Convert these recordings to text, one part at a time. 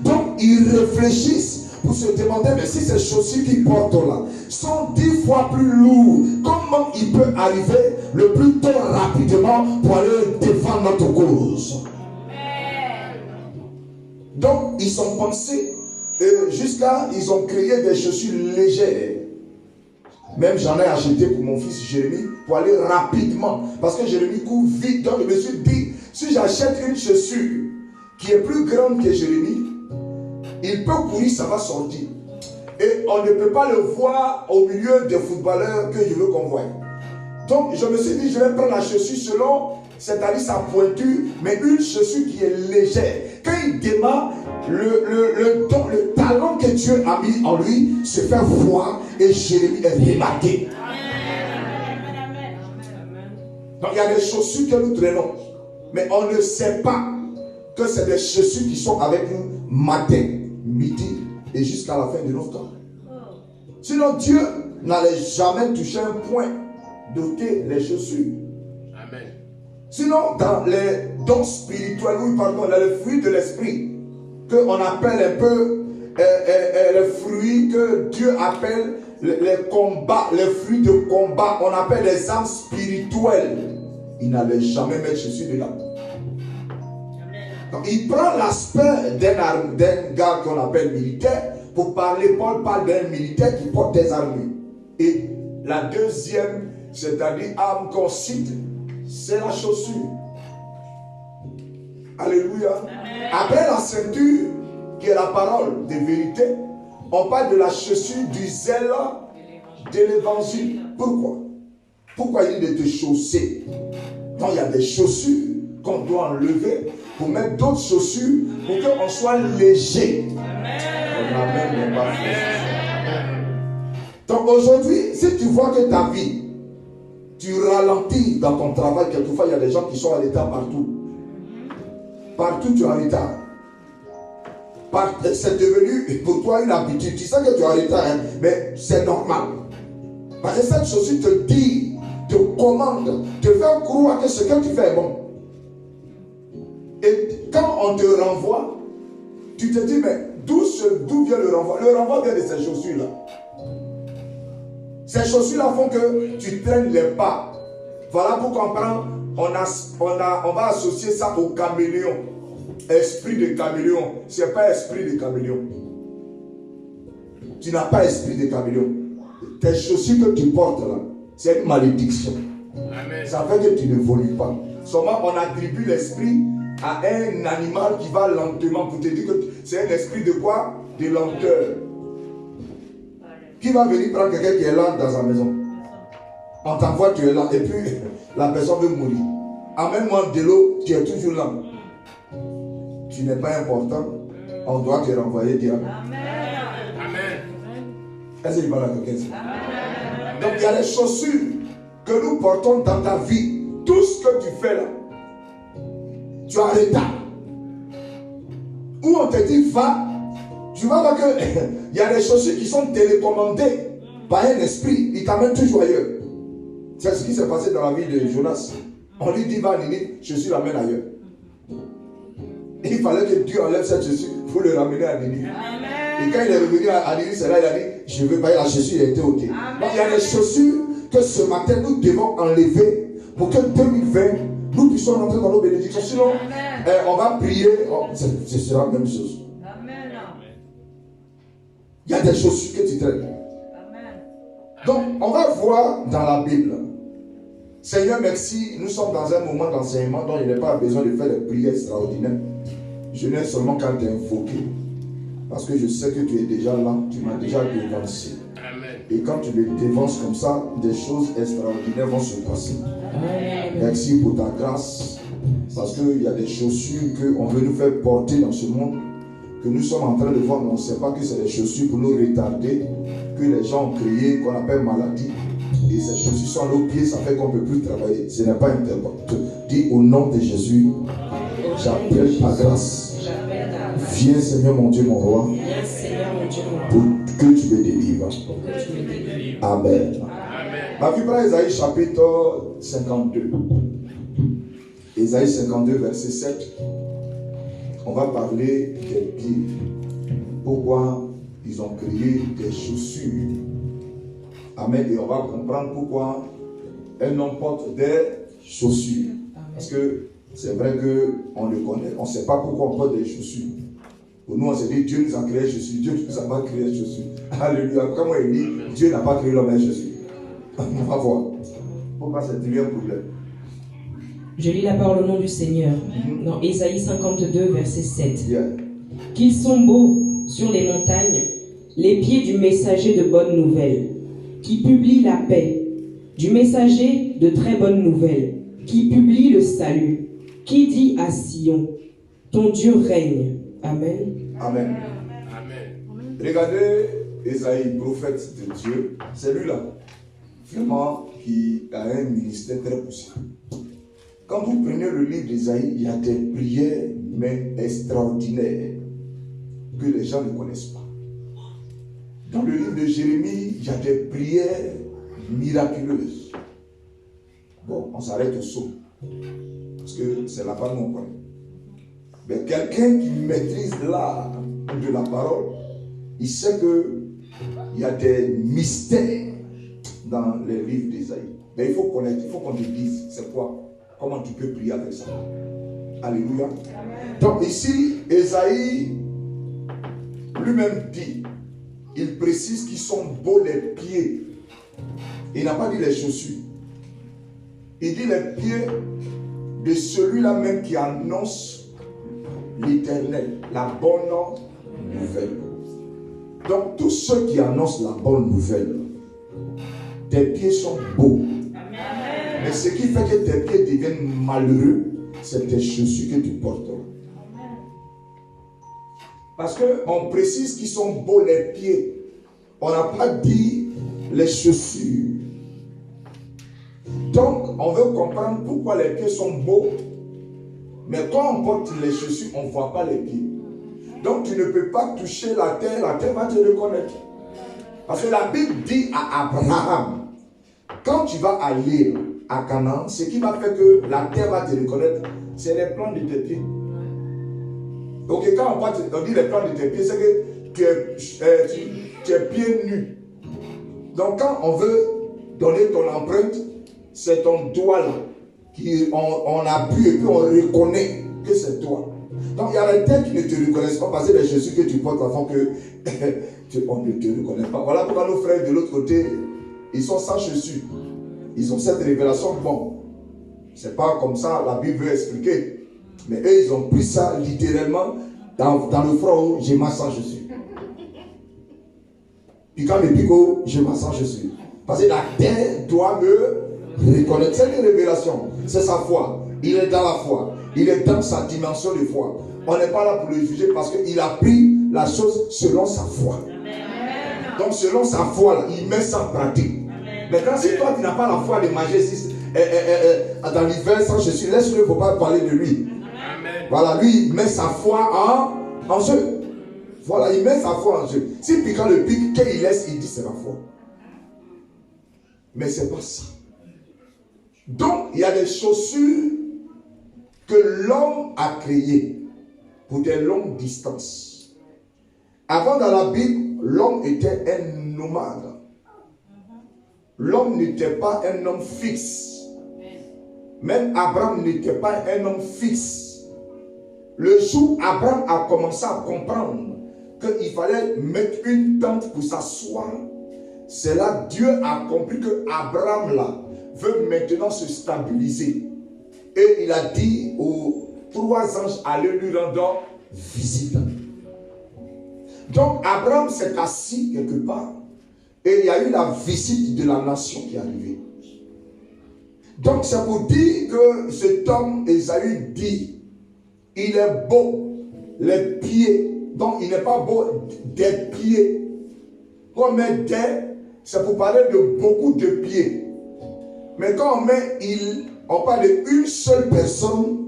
Donc, ils réfléchissent pour se demander, mais si ces chaussures qu'ils portent là sont 10 fois plus lourdes, comment il peut arriver le plus tôt rapidement pour aller défendre notre cause? Donc, ils sont pensés, jusqu'à, ils ont créé des chaussures légères. Même j'en ai acheté pour mon fils Jérémie pour aller rapidement. Parce que Jérémie court vite. Donc, je me suis dit, si j'achète une chaussure qui est plus grande que Jérémie, il peut courir, ça va sortir. Et on ne peut pas le voir au milieu des footballeurs que je veux qu'on voie. Donc, je me suis dit, je vais prendre la chaussure selon, c'est-à-dire sa pointure, mais une chaussure qui est légère. Quand il démarre, le talent que Dieu a mis en lui se fait voir et Jérémie est remarqué. Donc, il y a des chaussures que nous traînons, mais on ne sait pas que c'est des chaussures qui sont avec nous matin, midi et jusqu'à la fin de notre temps. Sinon, Dieu n'allait jamais toucher un point d'ôter les chaussures. Amen. Sinon, dans les dons spirituels, oui, pardon, dans les fruits de l'esprit, qu'on appelle un peu les fruits que Dieu appelle les combats, les fruits de combat, on appelle les âmes spirituelles. Il n'allait jamais mettre chaussures dedans. Donc, il prend l'aspect d'un gars qu'on appelle militaire pour parler. Paul parle d'un militaire qui porte des armes. Et la deuxième, c'est-à-dire arme qu'on cite, c'est la chaussure. Alléluia. Amen. Après la ceinture, qui est la parole de vérité, on parle de la chaussure du zèle de l'évangile. Pourquoi? Pourquoi il dit de te chausser? Donc il y a des chaussures qu'on doit enlever pour mettre d'autres chaussures pour qu'on soit léger. Amen. Donc aujourd'hui, si tu vois que ta vie, tu ralentis dans ton travail, quelquefois il y a des gens qui sont en retard partout. Partout tu es en retard. C'est devenu pour toi une habitude. Tu sais que tu es en retard, hein, mais c'est normal. Parce que cette chaussure te dit, te commande, te fait croire que ce que tu fais est bon. Et quand on te renvoie, tu te dis, mais d'où vient le renvoi? Le renvoi vient de ces chaussures-là. Ces chaussures-là font que tu traînes les pas. Voilà pourquoi on va associer ça au caméléon. Esprit de caméléon. Ce n'est pas esprit de caméléon. Tu n'as pas esprit de caméléon. Tes chaussures que tu portes là, c'est une malédiction. Amen. Ça fait que tu ne voles pas. Seulement on attribue l'esprit à un animal qui va lentement pour te dire que c'est un esprit de quoi? De lenteur. Qui va venir prendre quelqu'un qui est lent dans sa maison? On t'envoie, tu es lent, et puis la personne veut mourir. Amène-moi de l'eau, tu es toujours lent. Tu n'es pas important, on doit te renvoyer direct. Amen. Est-ce qu'il va là quelqu'un? Donc il y a des chaussures que nous portons dans ta vie. Tout ce que tu fais là, tu as retard. Où on te dit va, tu vas voir que il y a des chaussures qui sont télécommandées par un esprit, il t'amène toujours ailleurs. C'est ce qui s'est passé dans la vie de Jonas. On lui dit va à Ninive, chaussure l'amène ailleurs. Il fallait que Dieu enlève cette chaussure pour le ramener à Ninive. Et quand il est revenu à Ninive, c'est là il a dit je veux pas, la chaussure a été ôtée. Donc il y a des chaussures que ce matin nous devons enlever pour que 2020 nous puissions rentrer dans nos bénédictions. Sinon, on va prier, ce sera la même chose. Il y a des chaussures que tu traînes. Donc, on va voir dans la Bible. Seigneur, merci. Nous sommes dans un moment d'enseignement dont il n'y a pas besoin de faire des prières extraordinaires. Je n'ai seulement qu'à t'invoquer. Parce que je sais que tu es déjà là. Tu m'as déjà dévancé. Et quand tu me dévances comme ça, des choses extraordinaires vont se passer. Merci pour ta grâce. Parce qu'il y a des chaussures qu'on veut nous faire porter dans ce monde, que nous sommes en train de voir, mais on ne sait pas que c'est des chaussures pour nous retarder, que les gens ont créé, qu'on appelle maladie. Et ces chaussures sont à nos pieds, ça fait qu'on ne peut plus travailler. Ce n'est pas important. Dis au nom de Jésus, j'appelle ta grâce. Viens Seigneur mon Dieu, mon roi, pour que tu me délivres. Amen. Ma vie prend Ésaïe chapitre 52. Ésaïe 52, verset 7. on va parler des pieds. Pourquoi ils ont créé des chaussures. Amen. Et on va comprendre pourquoi un homme porte des chaussures. Parce que c'est vrai qu'on le connaît. On ne sait pas pourquoi on porte des chaussures. Pour nous, on s'est dit, Dieu nous a créé des chaussures. Dieu nous a pas créé des chaussures. Alléluia. Comment il dit, Dieu n'a pas créé l'homme des chaussures. On va voir. Pourquoi c'est un problème. Je lis la parole au nom du Seigneur. Dans Ésaïe 52, verset 7. Yeah. Qu'ils sont beaux sur les montagnes, les pieds du messager de bonnes nouvelles, qui publie la paix, du messager de très bonnes nouvelles, qui publie le salut, qui dit à Sion, ton Dieu règne. Amen. Amen. Amen. Regardez Ésaïe, prophète de Dieu, c'est lui-là, vraiment, qui a un ministère très poussé. Quand vous prenez le livre d'Ésaïe, il y a des prières, mais extraordinaires, que les gens ne connaissent pas. Dans le livre de Jérémie, il y a des prières miraculeuses. Bon, on s'arrête au saut, parce que c'est la parole qu'on connaît. Mais quelqu'un qui maîtrise l'art de la parole, il sait qu'il y a des mystères dans les livres d'Ésaïe. Mais il faut connaître, il faut qu'on te dise, c'est quoi? Comment tu peux prier avec ça? Alléluia. Donc ici, Ésaïe lui-même dit, il précise qu'ils sont beaux les pieds. Il n'a pas dit les chaussures. Il dit les pieds de celui-là même qui annonce l'Éternel, la bonne nouvelle. Donc tous ceux qui annoncent la bonne nouvelle, tes pieds sont beaux. Amen. Mais ce qui fait que tes pieds deviennent malheureux, c'est tes chaussures que tu portes. Parce qu'on précise qu'ils sont beaux les pieds. On n'a pas dit les chaussures. Donc, on veut comprendre pourquoi les pieds sont beaux. Mais quand on porte les chaussures, on ne voit pas les pieds. Donc, tu ne peux pas toucher la terre va te reconnaître. Parce que la Bible dit à Abraham, quand tu vas aller à Canaan, ce qui va faire que la terre va te reconnaître, c'est les plans de tes pieds. Donc, quand on dit les plans de tes pieds, c'est que tu es pieds nus. Donc, quand on veut donner ton empreinte, c'est ton doigt là, on appuie et puis on reconnaît que c'est toi. Donc, il y a les têtes qui ne te reconnaissent pas parce que les chaussures que tu portes avant que on ne te reconnaît pas. Voilà pourquoi nos frères de l'autre côté, ils sont sans chaussures. Ils ont cette révélation. Bon, c'est pas comme ça la Bible veut expliquer. Mais eux, ils ont pris ça littéralement dans le front. Je marche sans chaussures. Puis quand le pico, je marche sans chaussures. Parce que la terre doit me reconnaître. C'est une révélation. C'est sa foi. Il est dans la foi. Il est dans sa dimension de foi. On n'est pas là pour le juger parce qu'il a pris la chose selon sa foi. Amen. Donc selon sa foi, il met ça en pratique. Amen. Maintenant, si toi tu n'as pas la foi de manger dans l'hiver sans chaussures, laisse-le, il ne faut pas parler de lui. Amen. Voilà, lui, il met sa foi en jeu. Voilà, il met sa foi en jeu. Si piquant le pic, qu'il laisse, il dit c'est la foi. Mais c'est pas ça. Donc, il y a des chaussures que l'homme a créées pour des longues distances. Avant, dans la Bible, l'homme était un nomade. L'homme n'était pas un homme fixe. Même Abraham n'était pas un homme fixe. Le jour où Abraham a commencé à comprendre qu'il fallait mettre une tente pour s'asseoir, c'est là que Dieu a compris que Abraham là veut maintenant se stabiliser. Et il a dit aux 3 anges, allez lui rendre visite. Donc Abraham s'est assis quelque part et il y a eu la visite de la nation qui est arrivée. Donc c'est pour dire que cet homme, Ésaü dit, il est beau, les pieds. Donc il n'est pas beau des pieds. Quand on met des, c'est pour parler de beaucoup de pieds. Mais quand on met il, on parle d'une seule personne,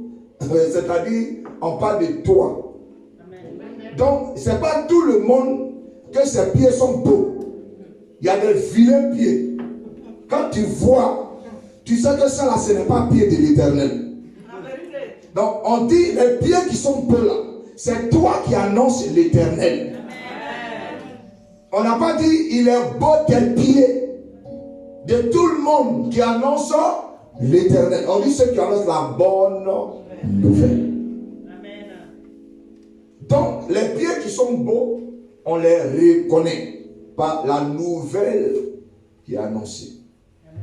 c'est-à-dire on parle de toi. Donc ce n'est pas tout le monde que ses pieds sont beaux. Il y a des vilains pieds. Quand tu vois, tu sais que ça là, ce n'est pas pied de l'Éternel. Donc on dit les pieds qui sont beaux là, c'est toi qui annonces l'Éternel. On n'a pas dit il est beau tes pieds. De tout le monde qui annonce l'Éternel. On dit ceux qui annoncent la bonne nouvelle. Donc, les pieds qui sont beaux, on les reconnaît par la nouvelle qui est annoncée.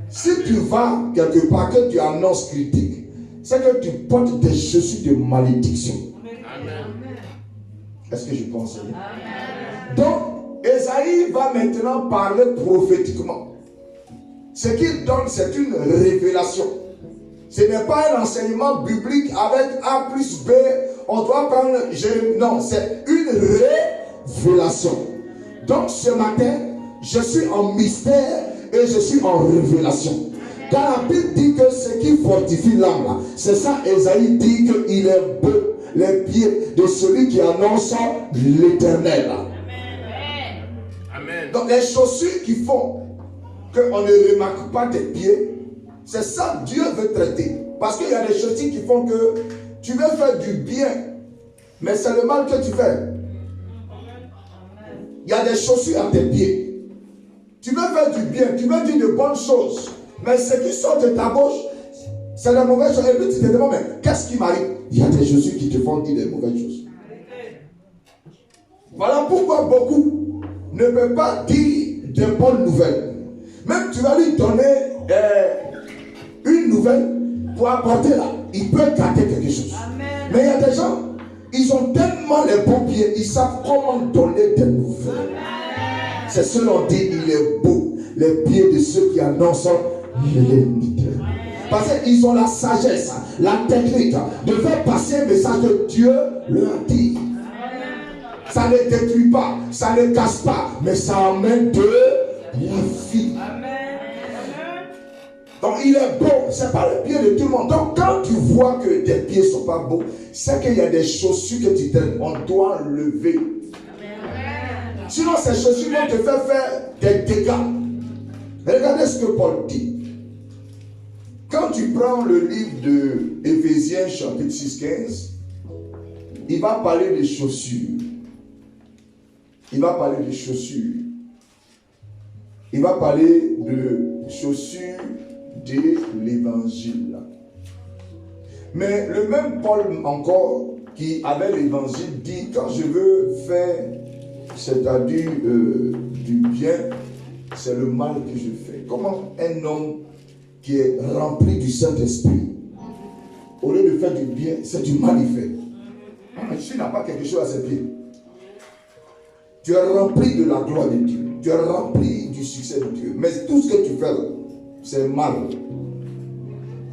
Si tu vas quelque part que tu annonces critique, c'est que tu portes des chaussures de malédiction. Est-ce que je pense bien? Donc, Esaïe va maintenant parler prophétiquement. Ce qu'il donne, c'est une révélation. Ce n'est pas un enseignement biblique avec A plus B. On doit prendre... Non, c'est une révélation. Donc ce matin, je suis en mystère et je suis en révélation. Car la Bible dit que ce qui fortifie l'âme, c'est ça, Esaïe dit qu'il est beau les pieds de celui qui annonce l'Éternel. Amen. Donc les chaussures qui font qu'on ne remarque pas tes pieds, c'est ça que Dieu veut traiter. Parce qu'il y a des chaussures qui font que tu veux faire du bien, mais c'est le mal que tu fais. Il y a des chaussures à tes pieds. Tu veux faire du bien, tu veux dire de bonnes choses, mais ce qui sort de ta bouche, c'est de mauvaises choses. Et puis tu te demandes, mais qu'est-ce qui m'arrive? Il y a des chaussures qui te font dire des mauvaises choses. Voilà pourquoi beaucoup ne peuvent pas dire de bonnes nouvelles. Même tu vas lui donner une nouvelle pour apporter là. Il peut gâter quelque chose. Amen. Mais il y a des gens, ils ont tellement les beaux pieds, ils savent comment donner des nouvelles. Amen. C'est ce qu'on dit, il est beau, les pieds de ceux qui annoncent l'Éternel. Parce qu'ils ont la sagesse, la technique de faire passer un message que Dieu leur dit. Ça ne détruit pas, ça ne casse pas, mais ça amène de la vie. Donc il est beau, c'est pas le pied de tout le monde. Donc quand tu vois que tes pieds ne sont pas beaux, c'est qu'il y a des chaussures que tu traînes, on doit lever. Sinon ces chaussures vont te faire des dégâts. Regardez ce que Paul dit. Quand tu prends le livre de Éphésiens chapitre 6-15, il va parler des chaussures. Il va parler des chaussures. Il va parler de chaussures de l'évangile. Mais le même Paul encore, qui avait l'évangile, dit, quand je veux faire, c'est-à-dire du bien, c'est le mal que je fais. Comment un homme qui est rempli du Saint-Esprit, au lieu de faire du bien, c'est du mal il fait. Tu n'as pas quelque chose à ses pieds. Tu es rempli de la gloire de Dieu. Tu es rempli du succès de Dieu. Mais tout ce que tu fais, c'est mal.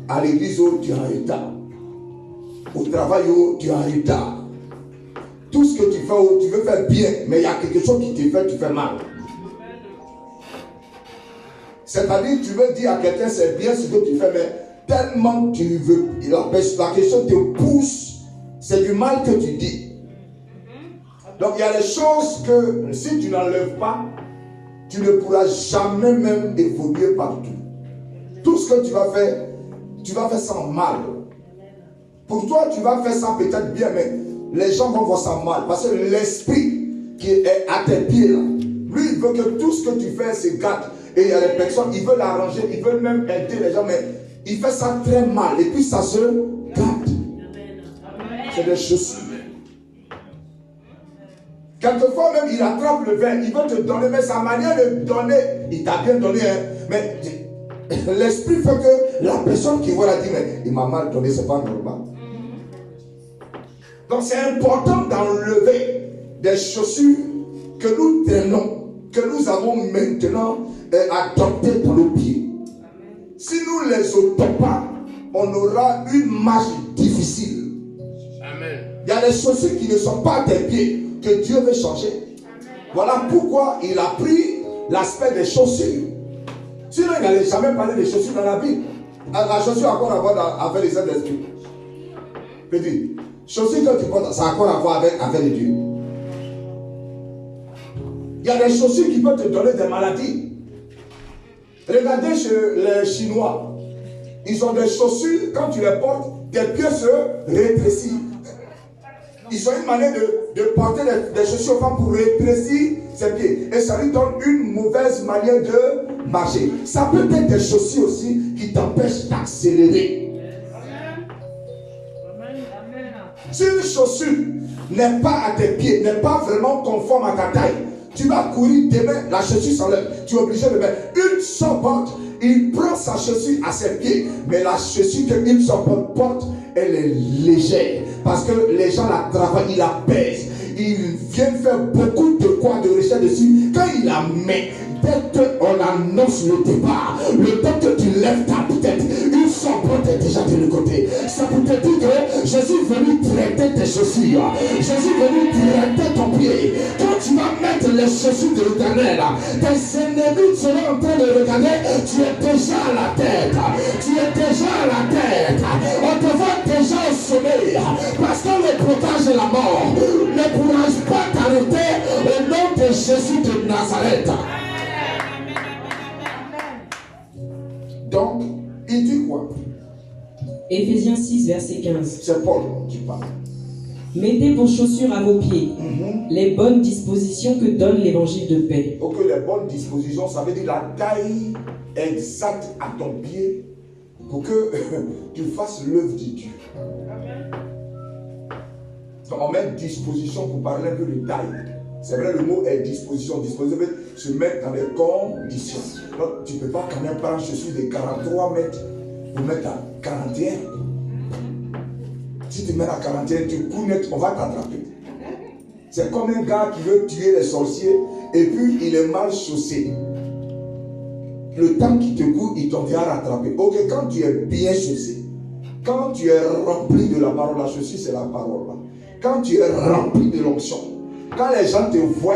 À l'église, tu es en retard. Au travail, tu es en retard. Tout ce que tu fais, tu veux faire bien, mais il y a quelque chose qui te fait, tu fais mal. C'est-à-dire, tu veux dire à quelqu'un, c'est bien ce que tu fais, mais tellement tu veux, la question te pousse, c'est du mal que tu dis. Donc, il y a des choses que, si tu n'enlèves pas, tu ne pourras jamais même évoluer partout. Tout ce que tu vas faire sans mal. Pour toi, tu vas faire ça peut-être bien, mais les gens vont voir ça mal. Parce que l'esprit qui est à tes pieds, là, lui, il veut que tout ce que tu fais se gâte. Et il y a des personnes, ils veulent l'arranger, ils veulent même aider les gens, mais il fait ça très mal. Et puis ça se gâte. C'est des chaussures. Quelquefois même, il attrape le verre, il veut te donner, mais sa manière de donner, il t'a bien donné, hein, mais l'esprit fait que la personne qui voit la dit, mais il m'a mal donné, c'est pas normal. Donc c'est important d'enlever des chaussures que nous traînons, que nous avons maintenant adoptées dans nos pieds. Si nous ne les ôtons pas, on aura une marche difficile. Amen. Il y a des chaussures qui ne sont pas à tes pieds, que Dieu veut changer. Voilà pourquoi il a pris l'aspect des chaussures. Sinon, il n'allait jamais parler des chaussures dans la Bible. La chaussure a encore à voir avec les Saint-Esprit. Petit, chaussures que tu portes, ça a encore à voir avec Dieu. Il y a des chaussures qui peuvent te donner des maladies. Regardez chez les Chinois. Ils ont des chaussures, quand tu les portes, tes pieds se rétrécissent. Ils ont une manière de porter des chaussures aux femmes pour rétrécir ses pieds. Et ça lui donne une mauvaise manière de marcher. Ça peut être des chaussures aussi qui t'empêchent d'accélérer. Si une chaussure n'est pas à tes pieds, n'est pas vraiment conforme à ta taille, tu vas courir demain, la chaussure s'enlève. Tu es obligé de mettre une seule porte. Il prend sa chaussure à ses pieds, mais la chaussure qu'une seule porte, elle est légère. Parce que les gens la travaillent, ils la pèsent. Ils viennent faire beaucoup de quoi de recherche dessus. Quand il la met, dès qu'on annonce le départ, le temps que tu lèves ta tête, une seule porte est déjà de l'autre côté. Ça peut te dire que Jésus est venu traiter tes chaussures. Jésus est venu traiter ton pied. Quand tu vas mettre les chaussures de l'Éternel, tes ennemis seront en train de regarder. Tu es déjà à la tête. Tu es déjà à la tête. On te voit déjà au sommet. Parce que le blocage et la mort ne pourront pas t'arrêter au nom de Jésus de Nazareth. Donc, il dit quoi? Éphésiens 6, verset 15. C'est Paul qui parle. Mettez pour chaussures à vos pieds les bonnes dispositions que donne l'évangile de paix. Ok, les bonnes dispositions, ça veut dire la taille exacte à ton pied pour que tu fasses l'œuvre de Dieu. Donc, on met disposition pour parler un peu de taille. C'est vrai, le mot est disposition. Disposition veut se mettre dans les conditions. Donc, tu ne peux pas quand même prendre chaussures de 43 mètres pour mettre à 41. Si tu mets à 41, tu cours net, on va t'attraper. C'est comme un gars qui veut tuer les sorciers et puis il est mal chaussé. Le temps qu'il te court, il t'en vient rattraper. Ok, quand tu es bien chaussé, quand tu es rempli de la parole, la chaussure c'est la parole. Là. Quand tu es rempli de l'onction, quand les gens te voient,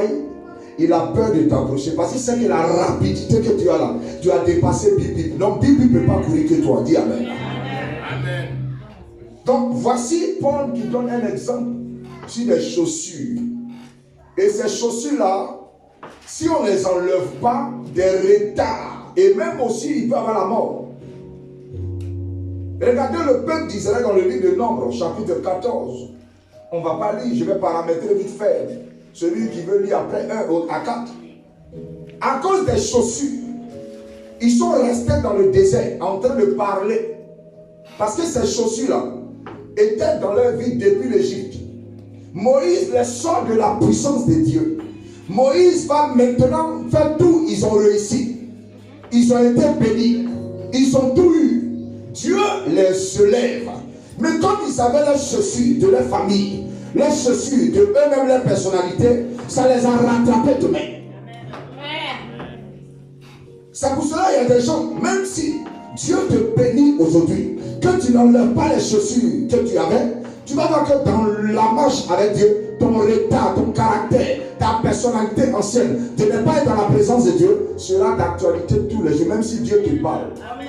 il a peur de t'approcher parce que c'est que la rapidité que tu as là, tu as dépassé Bibi. Donc Bibi ne peut pas courir que toi. Dis Amen. Amen. Donc voici Paul qui donne un exemple sur des chaussures. Et ces chaussures-là, si on ne les enlève pas, des retards, et même aussi il peut avoir la mort. Regardez le peuple d'Israël dans le livre de Nombres, chapitre 14. On ne va pas lire, je vais paramétrer vite fait. Celui qui veut lire après 1 à 4. À cause des chaussures, ils sont restés dans le désert en train de parler. Parce que ces chaussures-là étaient dans leur vie depuis l'Égypte. Moïse les sort de la puissance de Dieu. Moïse va maintenant faire tout. Ils ont réussi. Ils ont été bénis. Ils ont tout eu. Dieu les se lève. Mais comme ils avaient les chaussures de leur famille, les chaussures de eux-mêmes, leur personnalité, ça les a rattrapés demain. C'est pour cela qu'il y a des gens, même si Dieu te bénit aujourd'hui, que tu n'enlèves pas les chaussures que tu avais, tu vas voir que dans la marche avec Dieu, ton retard, ton caractère, ta personnalité ancienne, de ne pas être dans la présence de Dieu, sera d'actualité tous les jours, même si Dieu te parle. Amen.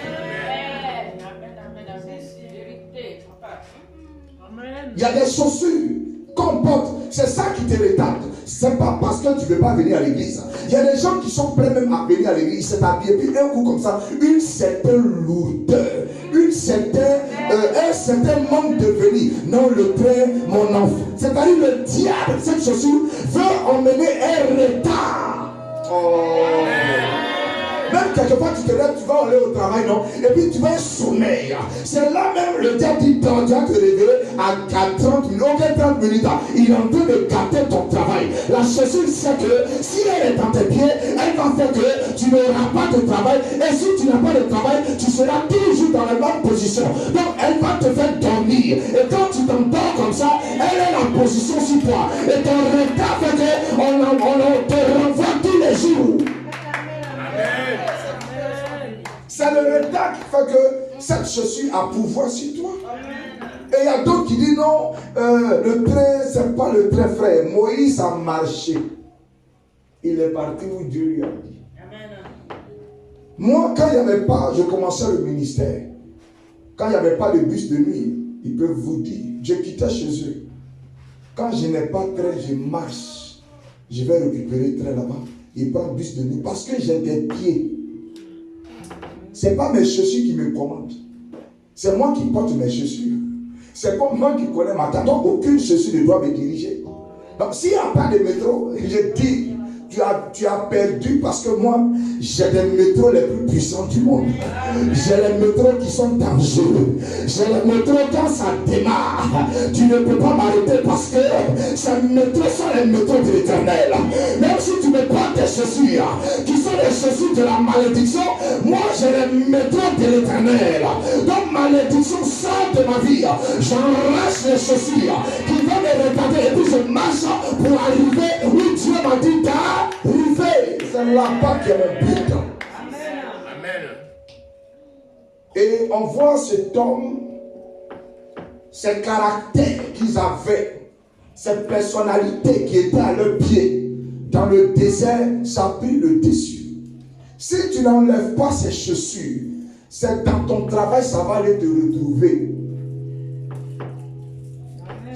Il y a des chaussures qu'on porte, c'est ça qui te retarde. C'est pas parce que tu ne veux pas venir à l'église. Il y a des gens qui sont prêts même à venir à l'église, ils s'est habillé, puis un coup comme ça, une certaine lourdeur, un certain manque de venir. Non, le train, mon enfant. C'est-à-dire le diable, cette chaussure, veut emmener un retard. Oh. Même quelquefois tu te lèves, tu vas aller au travail, non? Et puis tu vas sommeil. C'est là même le diable dit, tu vas te réveiller à 30 minutes. Ok, 30 minutes. Il est en train de gâter ton travail. La chaussure sait que si elle est dans tes pieds, elle va faire que tu n'auras pas de travail. Et si tu n'as pas de travail, tu seras toujours dans la même position. Donc elle va te faire dormir. Et quand tu t'endors comme ça, elle est en position sur toi. Et ton retard fait qu'on te renvoie tous les jours. C'est le retard qui fait que cette chaussure a pouvoir sur toi. Et il y a d'autres qui disent non, le train, c'est pas le train, frère. Moïse a marché. Il est parti où Dieu lui a dit. Moi, quand il n'y avait pas, je commençais le ministère. Quand il n'y avait pas de bus de nuit, ils peuvent vous dire, je quittais chez eux. Quand je n'ai pas de train, je marche. Je vais récupérer le train là-bas. Il prend le bus de nuit parce que j'ai des pieds. Ce n'est pas mes chaussures qui me commandent. C'est moi qui porte mes chaussures. C'est comme moi qui connais ma tante. Donc, aucune chaussure ne doit me diriger. Donc, s'il n'y a pas de métro, je dis, tu as perdu parce que moi, j'ai les métros les plus puissants du monde. J'ai les métros qui sont dangereux. J'ai les métros quand ça démarre. Tu ne peux pas m'arrêter parce que ces métros sont les métros de l'Éternel. Même si tu me prends tes chaussures, qui sont les chaussures de la malédiction, moi j'ai les métros de l'Éternel. Donc malédiction sort de ma vie. J'enrache les chaussures qui vont me retarder et puis je marche pour arriver où Dieu m'a dit d'arriver. C'est là-bas qui est mon but. Amen. Et on voit cet homme, ces caractères qu'ils avaient, cette personnalité qui était à leurs pieds. Dans le désert, ça a pris le dessus. Si tu n'enlèves pas ces chaussures, c'est dans ton travail, ça va aller te retrouver.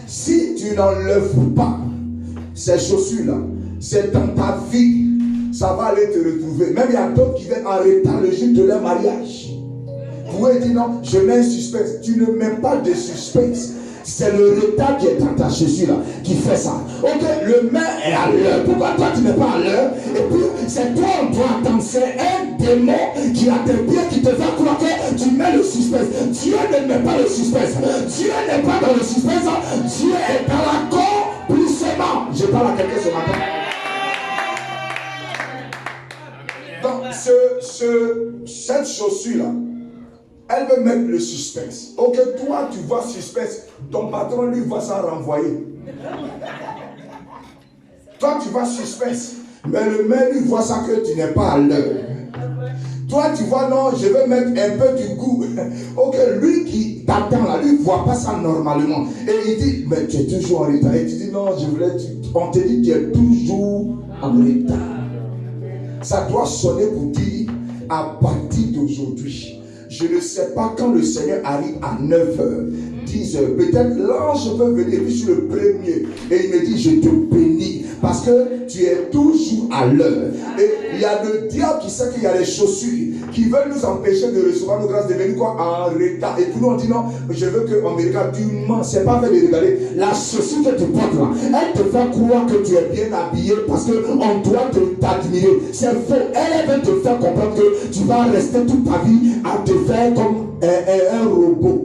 Si tu n'enlèves pas ces chaussures-là, c'est dans ta vie, ça va aller te retrouver. Même il y a d'autres qui viennent en retard le jour de leur mariage. Vous pouvez dire non, je mets un suspense. Tu ne mets pas de suspense. C'est le retard qui est dans ta chaussure là qui fait ça. Ok, le main est à l'heure. Pourquoi toi tu n'es pas à l'heure? Et puis c'est toi on doit attendre. C'est un démon qui a tes pieds qui te fait croire que tu mets le suspense. Dieu ne met pas le suspense. Dieu n'est pas dans le suspense. Dieu est dans l'accomplissement. Je parle à quelqu'un ce matin. Donc cette chaussure là, elle veut mettre le suspense. Ok, toi tu vois suspense, ton patron lui va s'en renvoyer. Toi tu vois suspense, mais le maire lui voit ça que tu n'es pas à l'heure. Toi tu vois non, je vais mettre un peu du goût. Ok, lui qui t'attend là, lui ne voit pas ça normalement. Et il dit, mais tu es toujours en retard. Et tu dis non, on te dit tu es toujours en retard. Ça doit sonner pour dire, à partir d'aujourd'hui, je ne sais pas quand le Seigneur arrive à 9h, 10h, peut-être l'ange peut venir, je suis le premier, et il me dit, je te bénis, parce que tu es toujours à l'heure. Et il y a le diable qui sait qu'il y a les chaussures, qui veulent nous empêcher de recevoir nos grâces, de venir quoi en retard. Et tout le monde dit non, je veux qu'on me regarde, tu mens, c'est pas fait de regarder. La chaussure que tu portes là, elle te fait croire que tu es bien habillé, parce qu'on doit t'admirer. C'est faux, elle veut te faire comprendre que tu vas rester toute ta vie à te faire comme un robot.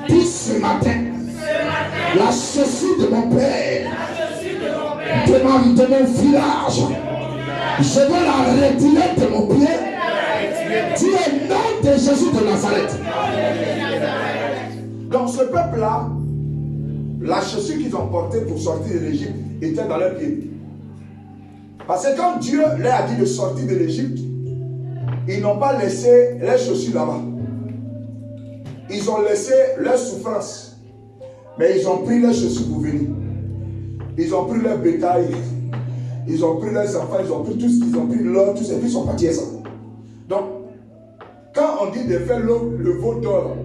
Puis ce matin, la chaussure de mon père, de mon village, je veux la retirer de mon pied. Tu es nom de Jésus de Nazareth. Dans ce peuple-là, la chaussure qu'ils ont portée pour sortir de l'Égypte était dans leurs pieds. Parce que quand Dieu leur a dit de sortir de l'Égypte, ils n'ont pas laissé les chaussures là-bas. Ils ont laissé leur souffrance. Mais ils ont pris leurs chaussures pour venir. Ils ont pris leur bétail. Ils ont pris leurs enfants. Ils ont pris tout ce qu'ils ont pris, l'or, tout ça. Et puis ils sont partis à ça. Donc, quand on dit de faire le veau d'or,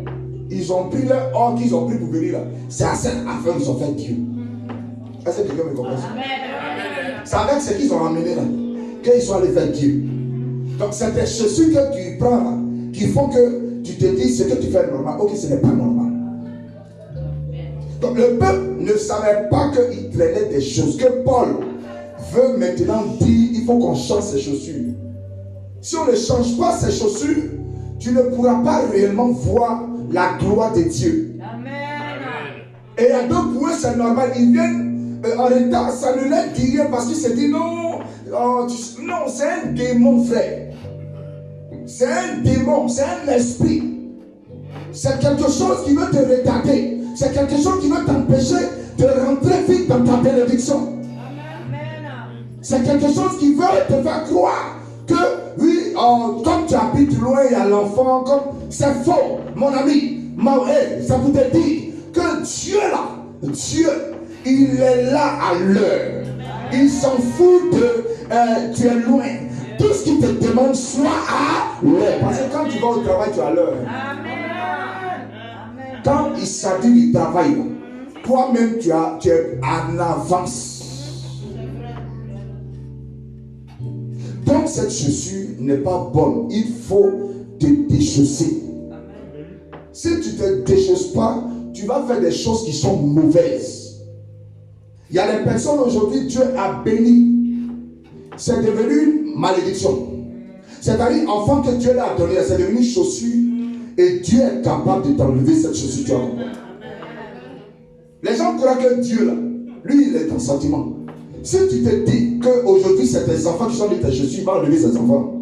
ils ont pris leur or qu'ils ont pris pour venir là. C'est à cette affaire qu'ils ont fait Dieu. Est-ce que quelqu'un me comprend? C'est avec ce qu'ils ont ramené là qu'ils sont allés faire Dieu. Donc, c'est des chaussures que tu prends là qui font que tu te dis ce que tu fais normal. Ok, ce n'est pas normal. Donc, le peuple ne savait pas qu'il traînait des choses. Que Paul veut maintenant dire, il faut qu'on change ses chaussures. Si on ne change pas ses chaussures, tu ne pourras pas réellement voir la gloire de Dieu. Amen. Et à deux points, c'est normal. Ils viennent en retard, ça ne leur dit rien parce qu'ils se disent non, non, c'est un démon, frère. C'est un démon, c'est un esprit. C'est quelque chose qui veut te retarder. C'est quelque chose qui veut t'empêcher de rentrer vite dans ta bénédiction. C'est quelque chose qui veut te faire croire que oui, comme tu habites loin, il y a l'enfant, comme c'est faux, mon ami. Ça vous dit que Dieu là, Dieu, il est là à l'heure. Il s'en fout de tu es loin. Tout ce qu'il te demande, soit à l'heure. Parce que quand tu vas au travail, tu es à l'heure. Quand il s'agit du travail, toi-même tu es en avance. Donc cette chaussure n'est pas bonne. Il faut te déchausser. Si tu ne te déchausses pas, tu vas faire des choses qui sont mauvaises. Il y a des personnes aujourd'hui, Dieu a béni. C'est devenu une malédiction. C'est-à-dire, enfant que Dieu l'a donné, c'est devenu chaussure. Et Dieu est capable de t'enlever cette chaussure. Les gens croient que Dieu, là, lui, il est en sentiment. Si tu te dis qu'aujourd'hui, c'est tes enfants qui sont de tes chaussures, il va enlever ses enfants.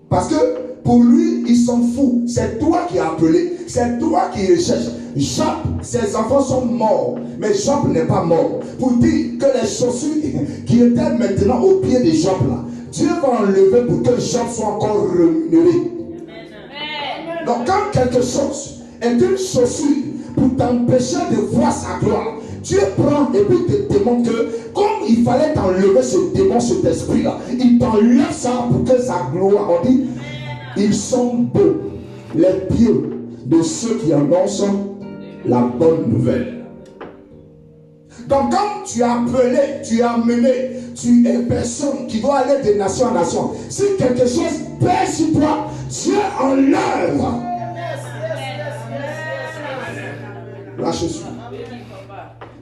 Parce que pour lui, il s'en fout. C'est toi qui as appelé. C'est toi qui recherches. Job, ses enfants sont morts. Mais Job n'est pas mort. Pour dire que les chaussures qui étaient maintenant au pied de Job, là, Dieu va enlever pour que Job soit encore rémunéré. Donc quand quelque chose est une chaussure pour t'empêcher de voir sa gloire, Dieu prend et puis te démontre que comme il fallait t'enlever ce démon, cet esprit-là, il t'enlève ça pour que sa gloire, on dit, ils sont beaux, les pieds de ceux qui annoncent la bonne nouvelle. Donc quand tu as appelé, tu as mené, tu es personne qui doit aller de nation en nation. Si quelque chose pèse sur toi, Dieu enlève la chaussure.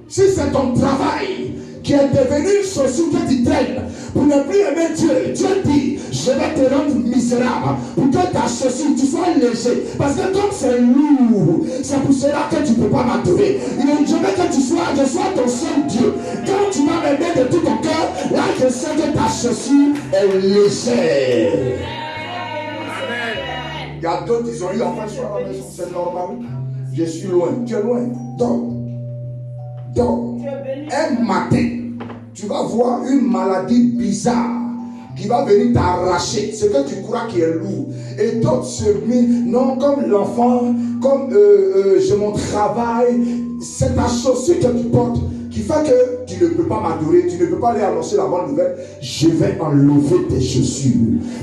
Si c'est ton travail qui est devenu une chaussure que tu traînes pour ne plus aimer Dieu, Dieu dit, je vais te rendre misérable pour que ta chaussure, tu sois léger. Parce que comme c'est lourd, c'est pour cela que tu ne peux pas m'adorer. Je veux que je sois ton seul Dieu. Quand tu vas m'aimer de tout ton cœur, là je sais que ta chaussure est légère. Il y a d'autres qui ont eu enfin sur la maison, c'est normal. Je suis loin, tu es loin. Donc, un matin, tu vas voir une maladie bizarre qui va venir t'arracher ce que tu crois qui est lourd. Et d'autres se mettent, non, comme l'enfant, comme j'ai mon travail, c'est ta chaussure que tu portes qui fait que tu ne peux pas m'adorer, tu ne peux pas aller annoncer la bonne nouvelle. Je vais enlever tes chaussures.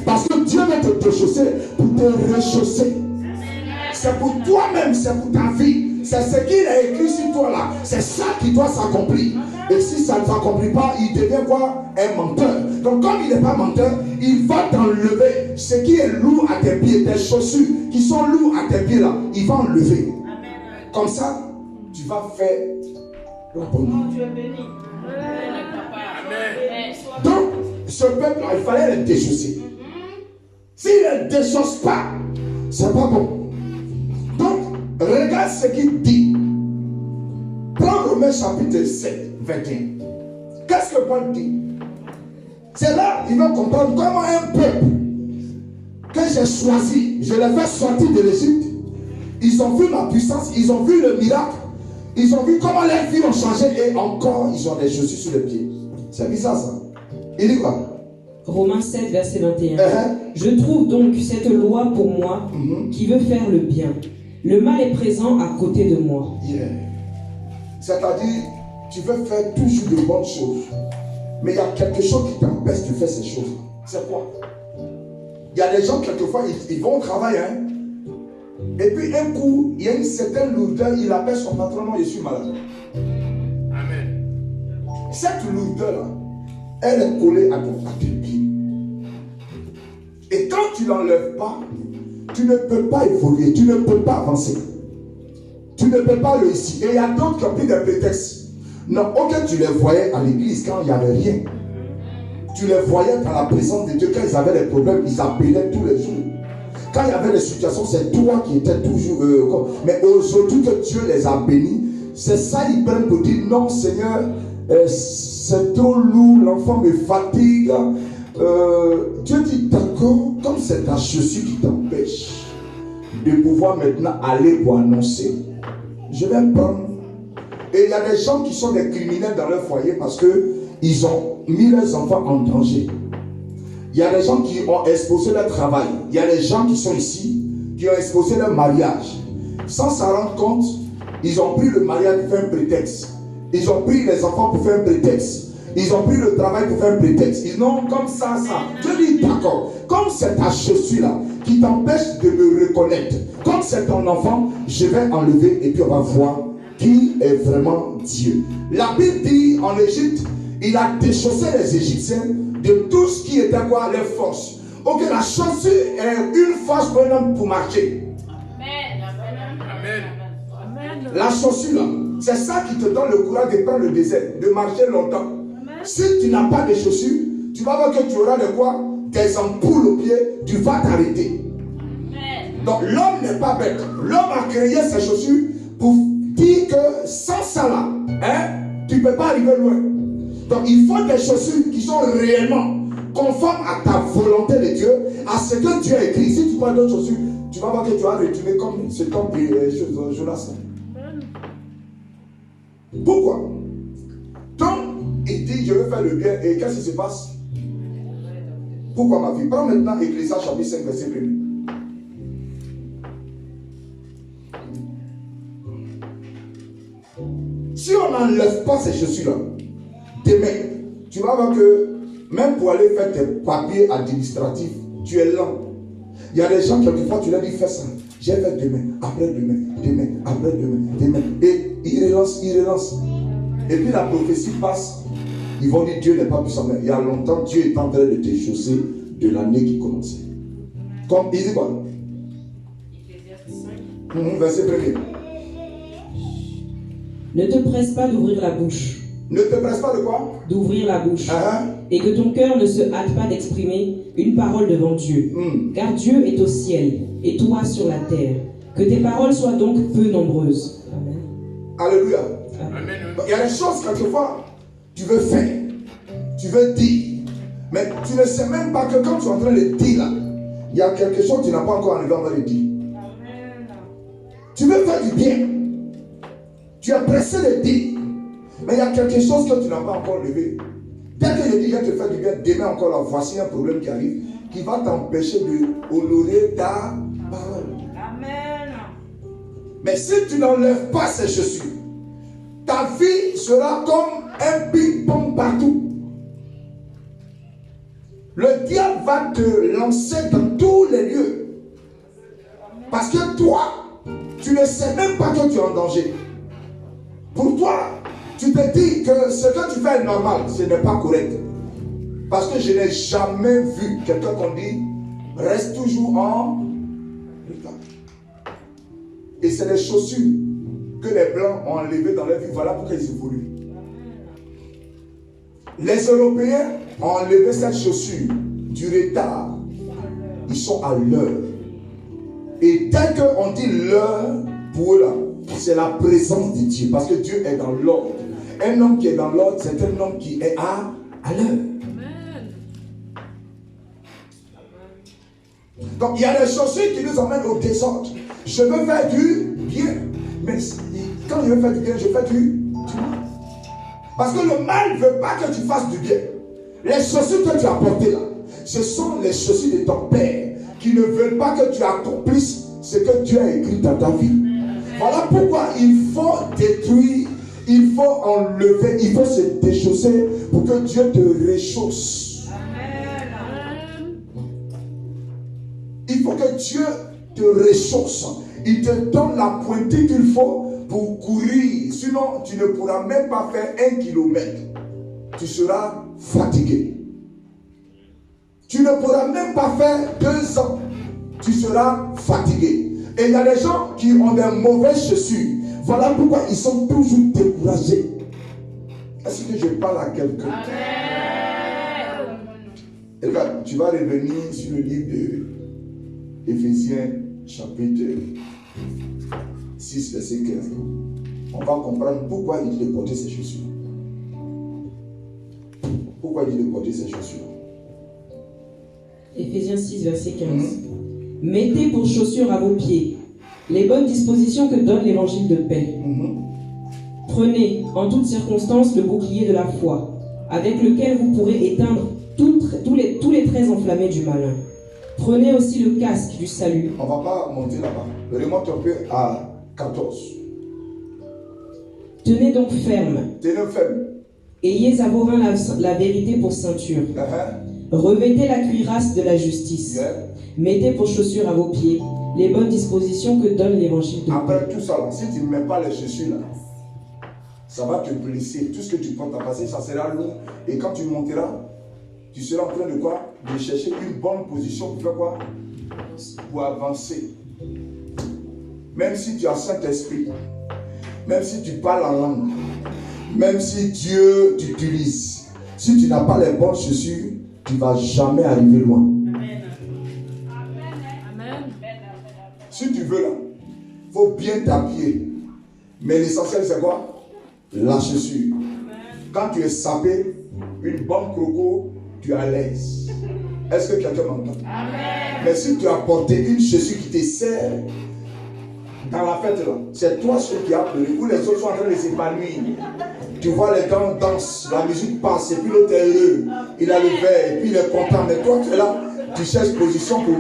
Parce que Dieu va te déchausser pour te rechausser. C'est pour toi-même, c'est pour ta vie. C'est ce qu'il a écrit sur toi là. C'est ça qui doit s'accomplir. Et si ça ne s'accomplit pas, il devient quoi? Un menteur. Donc comme il n'est pas menteur, il va t'enlever ce qui est lourd à tes pieds, tes chaussures qui sont lourds à tes pieds là. Il va enlever. Comme ça, tu vas faire la bonne. Donc, ce peuple là, il fallait le déchausser. S'il ne le déchausse pas, c'est pas bon. Donc, regarde ce qu'il dit. Prends Romains chapitre 7, 21. Qu'est-ce que Paul dit? C'est là qu'il va comprendre comment un peuple que j'ai choisi, je l'ai fait sortir de l'Égypte. Ils ont vu ma puissance, ils ont vu le miracle, ils ont vu comment les vies ont changé et encore ils ont des chaussures sur les pieds. C'est bizarre ça. Il dit quoi? Romains 7, verset 21. Je trouve donc cette loi pour moi qui veut faire le bien. Le mal est présent à côté de moi. Yeah. C'est-à-dire, tu veux faire toujours de bonnes choses, mais il y a quelque chose qui t'empêche de faire ces choses. C'est quoi? Il y a des gens, quelquefois, ils vont au travail, hein? Et puis un coup, il y a une certaine lourdeur, il appelle son patron, non, je suis malade. Amen. Cette lourdeur-là, elle est collée à tes pieds. Et quand tu ne l'enlèves pas, tu ne peux pas évoluer, tu ne peux pas avancer. Tu ne peux pas réussir. Et il y a d'autres qui ont pris des prétextes. Non, ok, tu les voyais à l'église quand il n'y avait rien. Tu les voyais dans la présence de Dieu. Quand ils avaient des problèmes, ils appelaient tous les jours. Quand il y avait des situations, c'est toi qui étais toujours... mais aujourd'hui que Dieu les a bénis, c'est ça ils prennent pour dire, non Seigneur, c'est trop lourd, l'enfant me fatigue. Dieu dit, d'accord, comme c'est ta chaussure qui t'empêche de pouvoir maintenant aller pour annoncer, je vais prendre. Et il y a des gens qui sont des criminels dans leur foyer parce qu'ils ont mis leurs enfants en danger. Il y a des gens qui ont exposé leur travail. Il y a des gens qui sont ici, qui ont exposé leur mariage. Sans s'en rendre compte, ils ont pris le mariage pour faire un prétexte. Ils ont pris les enfants pour faire un prétexte. Ils ont pris le travail pour faire un prétexte. Ils n'ont comme ça. Je dis d'accord. Comme c'est ta chaussure là qui t'empêche de me reconnaître, comme c'est ton enfant, je vais enlever et puis on va voir qui est vraiment Dieu. La Bible dit en Égypte, il a déchaussé les Égyptiens de tout ce qui était quoi? Les forces. Ok, la chaussure est une force pour un homme pour marcher. La chaussure là, c'est ça qui te donne le courage de prendre le désert, de marcher longtemps. Si tu n'as pas de chaussures, tu vas voir que tu auras de quoi? Des ampoules aux pieds, tu vas t'arrêter. Donc l'homme n'est pas bête. L'homme a créé ses chaussures pour dire que sans ça là, tu ne peux pas arriver loin. Donc il faut des chaussures qui sont réellement conformes à ta volonté de Dieu, à ce que Dieu a écrit. Si tu vois d'autres chaussures, tu vas voir que tu vas retourner comme cet homme de Jonas. Pourquoi? Donc il dit je veux faire le bien et qu'est-ce qui se passe? Pourquoi ma vie? Prends maintenant Ecclésiaste chapitre 5 verset 1. Si on n'enlève pas ces chaussures-là, demain, tu vas voir que même pour aller faire tes papiers administratifs, tu es lent. Il y a des gens, quelquefois, tu leur dis fais ça. J'ai fait demain, après-demain, demain, après-demain, demain. Et ils relancent. Et puis la prophétie passe. Ils vont dire Dieu n'est pas puissant. Mais il y a longtemps, Dieu est en train de te chausser de l'année qui commençait. Comme il dit quoi? Verset 1er. Ne te presse pas d'ouvrir la bouche. Ne te presse pas de quoi? D'ouvrir la bouche. Et que ton cœur ne se hâte pas d'exprimer une parole devant Dieu. Car Dieu est au ciel et toi sur la terre. Que tes paroles soient donc peu nombreuses. Amen. Alléluia. Amen. Il y a des choses quelquefois, tu veux faire, tu veux dire, mais tu ne sais même pas que quand tu es en train de dire là, il y a quelque chose que tu n'as pas encore arrivé à le dire. Amen. Tu veux faire du bien. Tu es pressé de dire, mais il y a quelque chose que tu n'as pas encore levé. Dès que je dis, je vais te faire du bien, demain encore, là, voici un problème qui arrive, qui va t'empêcher de honorer ta parole. Amen. Mais si tu n'enlèves pas ces chaussures, ta vie sera comme un ping-pong partout. Le diable va te lancer dans tous les lieux. Parce que toi, tu ne sais même pas que tu es en danger. Pour toi, tu te dis que ce que tu fais est normal, ce n'est pas correct. Parce que je n'ai jamais vu quelqu'un qu'on dit reste toujours en retard. Et c'est les chaussures que les Blancs ont enlevées dans leur vie. Voilà pourquoi ils évoluent. Les Européens ont enlevé cette chaussure du retard. Ils sont à l'heure. Et dès qu'on dit l'heure, pour eux là, c'est la présence de Dieu. Parce que Dieu est dans l'ordre. Un homme qui est dans l'ordre, c'est un homme qui est à l'heure. Donc il y a des chaussures qui nous emmènent au désordre. Je veux faire du bien. Mais quand je veux faire du bien, je fais du mal. Parce que le mal ne veut pas que tu fasses du bien. Les chaussures que tu as portées là, ce sont les chaussures de ton père qui ne veulent pas que tu accomplisses ce que Dieu a écrit dans ta vie. Voilà pourquoi il faut détruire, il faut enlever, il faut se déchausser pour que Dieu te réchausse. Amen. Il faut que Dieu te réchausse. Il te donne la pointée qu'il faut pour courir. Sinon, tu ne pourras même pas faire 1 kilomètre. Tu seras fatigué. Tu ne pourras même pas faire 2 ans. Tu seras fatigué. Et il y a des gens qui ont des mauvaises chaussures. Voilà pourquoi ils sont toujours découragés. Est-ce que je parle à quelqu'un? Et regarde, tu vas revenir sur le livre de Éphésiens chapitre 6 verset 15. On va comprendre pourquoi il dit de porter ses chaussures. Pourquoi il dit de porter ses chaussures? Éphésiens 6 verset 15. Mettez pour chaussures à vos pieds les bonnes dispositions que donne l'évangile de paix. Prenez en toutes circonstances le bouclier de la foi, avec lequel vous pourrez éteindre tous les traits enflammés du malin. Prenez aussi le casque du salut. On ne va pas monter là-bas. Remonte un peu à 14. Tenez donc ferme. Tenez ferme. Ayez à vos mains la vérité pour ceinture. Revêtez la cuirasse de la justice. Mettez pour chaussures à vos pieds les bonnes dispositions que donne l'évangile de paix. Après tout ça, là, si tu ne mets pas les chaussures là, ça va te blesser. Tout ce que tu portes à passer, ça sera lourd. Et quand tu monteras, tu seras en train de quoi? De chercher une bonne position pour faire quoi? Pour avancer. Même si tu as Saint-Esprit, même si tu parles en langue, même si Dieu t'utilise, si tu n'as pas les bonnes chaussures, tu ne vas jamais arriver loin. Amen. Si tu veux là, il faut bien t'habiller. Mais l'essentiel c'est quoi? La chaussure. Quand tu es sapé, une bonne croco, tu es à l'aise. Est-ce que quelqu'un m'entend? Mais si tu as porté une chaussure qui te sert dans la fête là, c'est toi celui qui a pleuré, ou les autres sont en train de s'épanouir. Tu vois les gens dansent, la musique passe, et puis l'autre est heureux, il a le verre, et puis il est content. Mais toi tu es là, tu cherches position pour.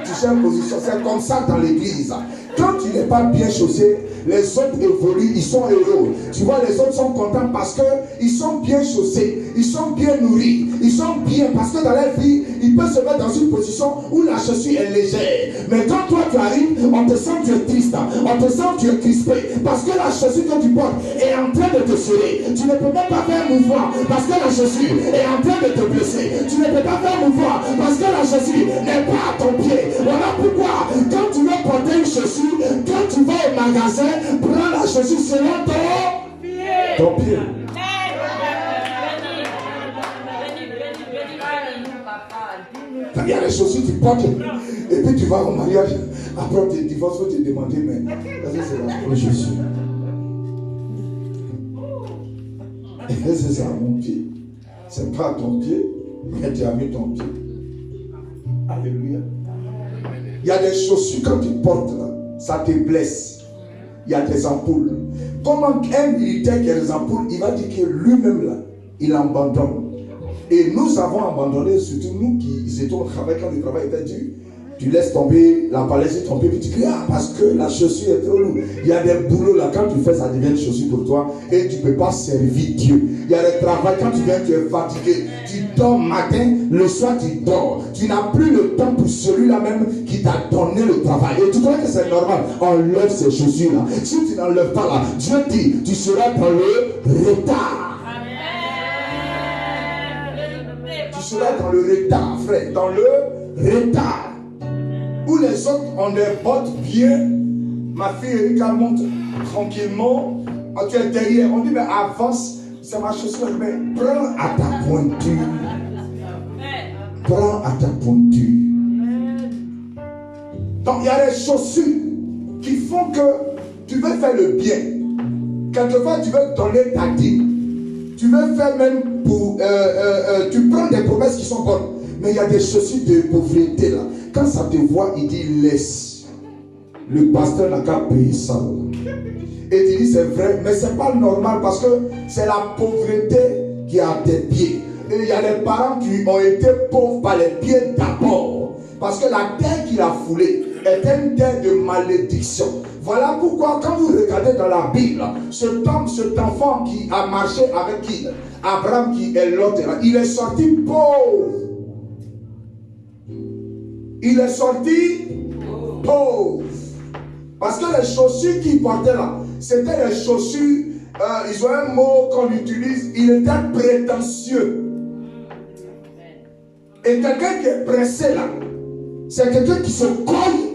Tu cherches position. C'est comme ça dans l'église. Quand tu n'es pas bien chaussé, les autres évoluent, ils sont heureux. Tu vois, les autres sont contents parce qu'ils sont bien chaussés, ils sont bien nourris, ils sont bien, parce que dans leur vie, ils peuvent se mettre dans une position où la chaussure est légère. Mais quand toi tu arrives, on te sent que tu es triste, on te sent que tu es crispé, parce que la chaussure que tu portes est en train de te serrer. Tu ne peux même pas faire mouvement parce que la chaussure est en train de te blesser. Tu ne peux pas faire mouvement parce que la chaussure n'est pas à ton pied. Voilà pourquoi, quand tu veux porter une chaussure, quand tu vas au magasin, prends la chaussure selon ton pied. Il y a les chaussures que tu portes et puis tu vas au mariage. Après tu divorces, il faut te demander, mais est-ce que c'est la bonne chaussure? Est-ce que c'est à mon pied? C'est pas à ton pied, mais tu as mis ton pied. Alléluia. Il y a des chaussures quand tu portes là, ça te blesse. Il y a des ampoules. Comment un militaire qui a des ampoules, il va dire que lui-même là, il abandonne. Et nous avons abandonné, surtout nous qui étions au travail, quand le travail était dur, tu laisses tomber la palette, tomber, puis tu cries, parce que la chaussure est trop lourde. Il y a des boulots là, quand tu fais, ça devient une chaussure pour toi, et tu ne peux pas servir Dieu. Il y a des travails, quand tu viens, tu es fatigué, tu dors matin, le soir tu dors. Tu n'as plus le temps pour celui-là même qui t'a donné le travail. Et tu crois que c'est normal, enlève ces chaussures là. Si tu n'enlèves pas là, Dieu dit, tu seras dans le retard. Tu seras dans le retard, frère, dans le retard. Où les autres ont des bottes bien. Ma fille Erika monte tranquillement. Tu es derrière. On dit, mais avance. C'est ma chaussure. Mais prends à ta pointure. Prends à ta pointure. Donc, il y a des chaussures qui font que tu veux faire le bien. Quelquefois, tu veux donner ta dîme. Tu veux faire même pour. Tu prends des promesses qui sont bonnes. Mais il y a des chaussures de pauvreté là. Quand ça te voit, il dit laisse. Le pasteur n'a qu'à payer ça. Et tu dis c'est vrai, mais c'est pas normal parce que c'est la pauvreté qui a tes pieds. Et il y a des parents qui ont été pauvres par les pieds d'abord. Parce que la terre qu'il a foulée est une terre de malédiction. Voilà pourquoi quand vous regardez dans la Bible, cet enfant qui a marché avec qui? Abraham qui est l'autre, il est sorti pauvre. Il est sorti pauvre. Parce que les chaussures qu'il portait là, c'était les chaussures, ils ont un mot qu'on utilise, il était prétentieux. Et quelqu'un qui est pressé là, c'est quelqu'un qui se colle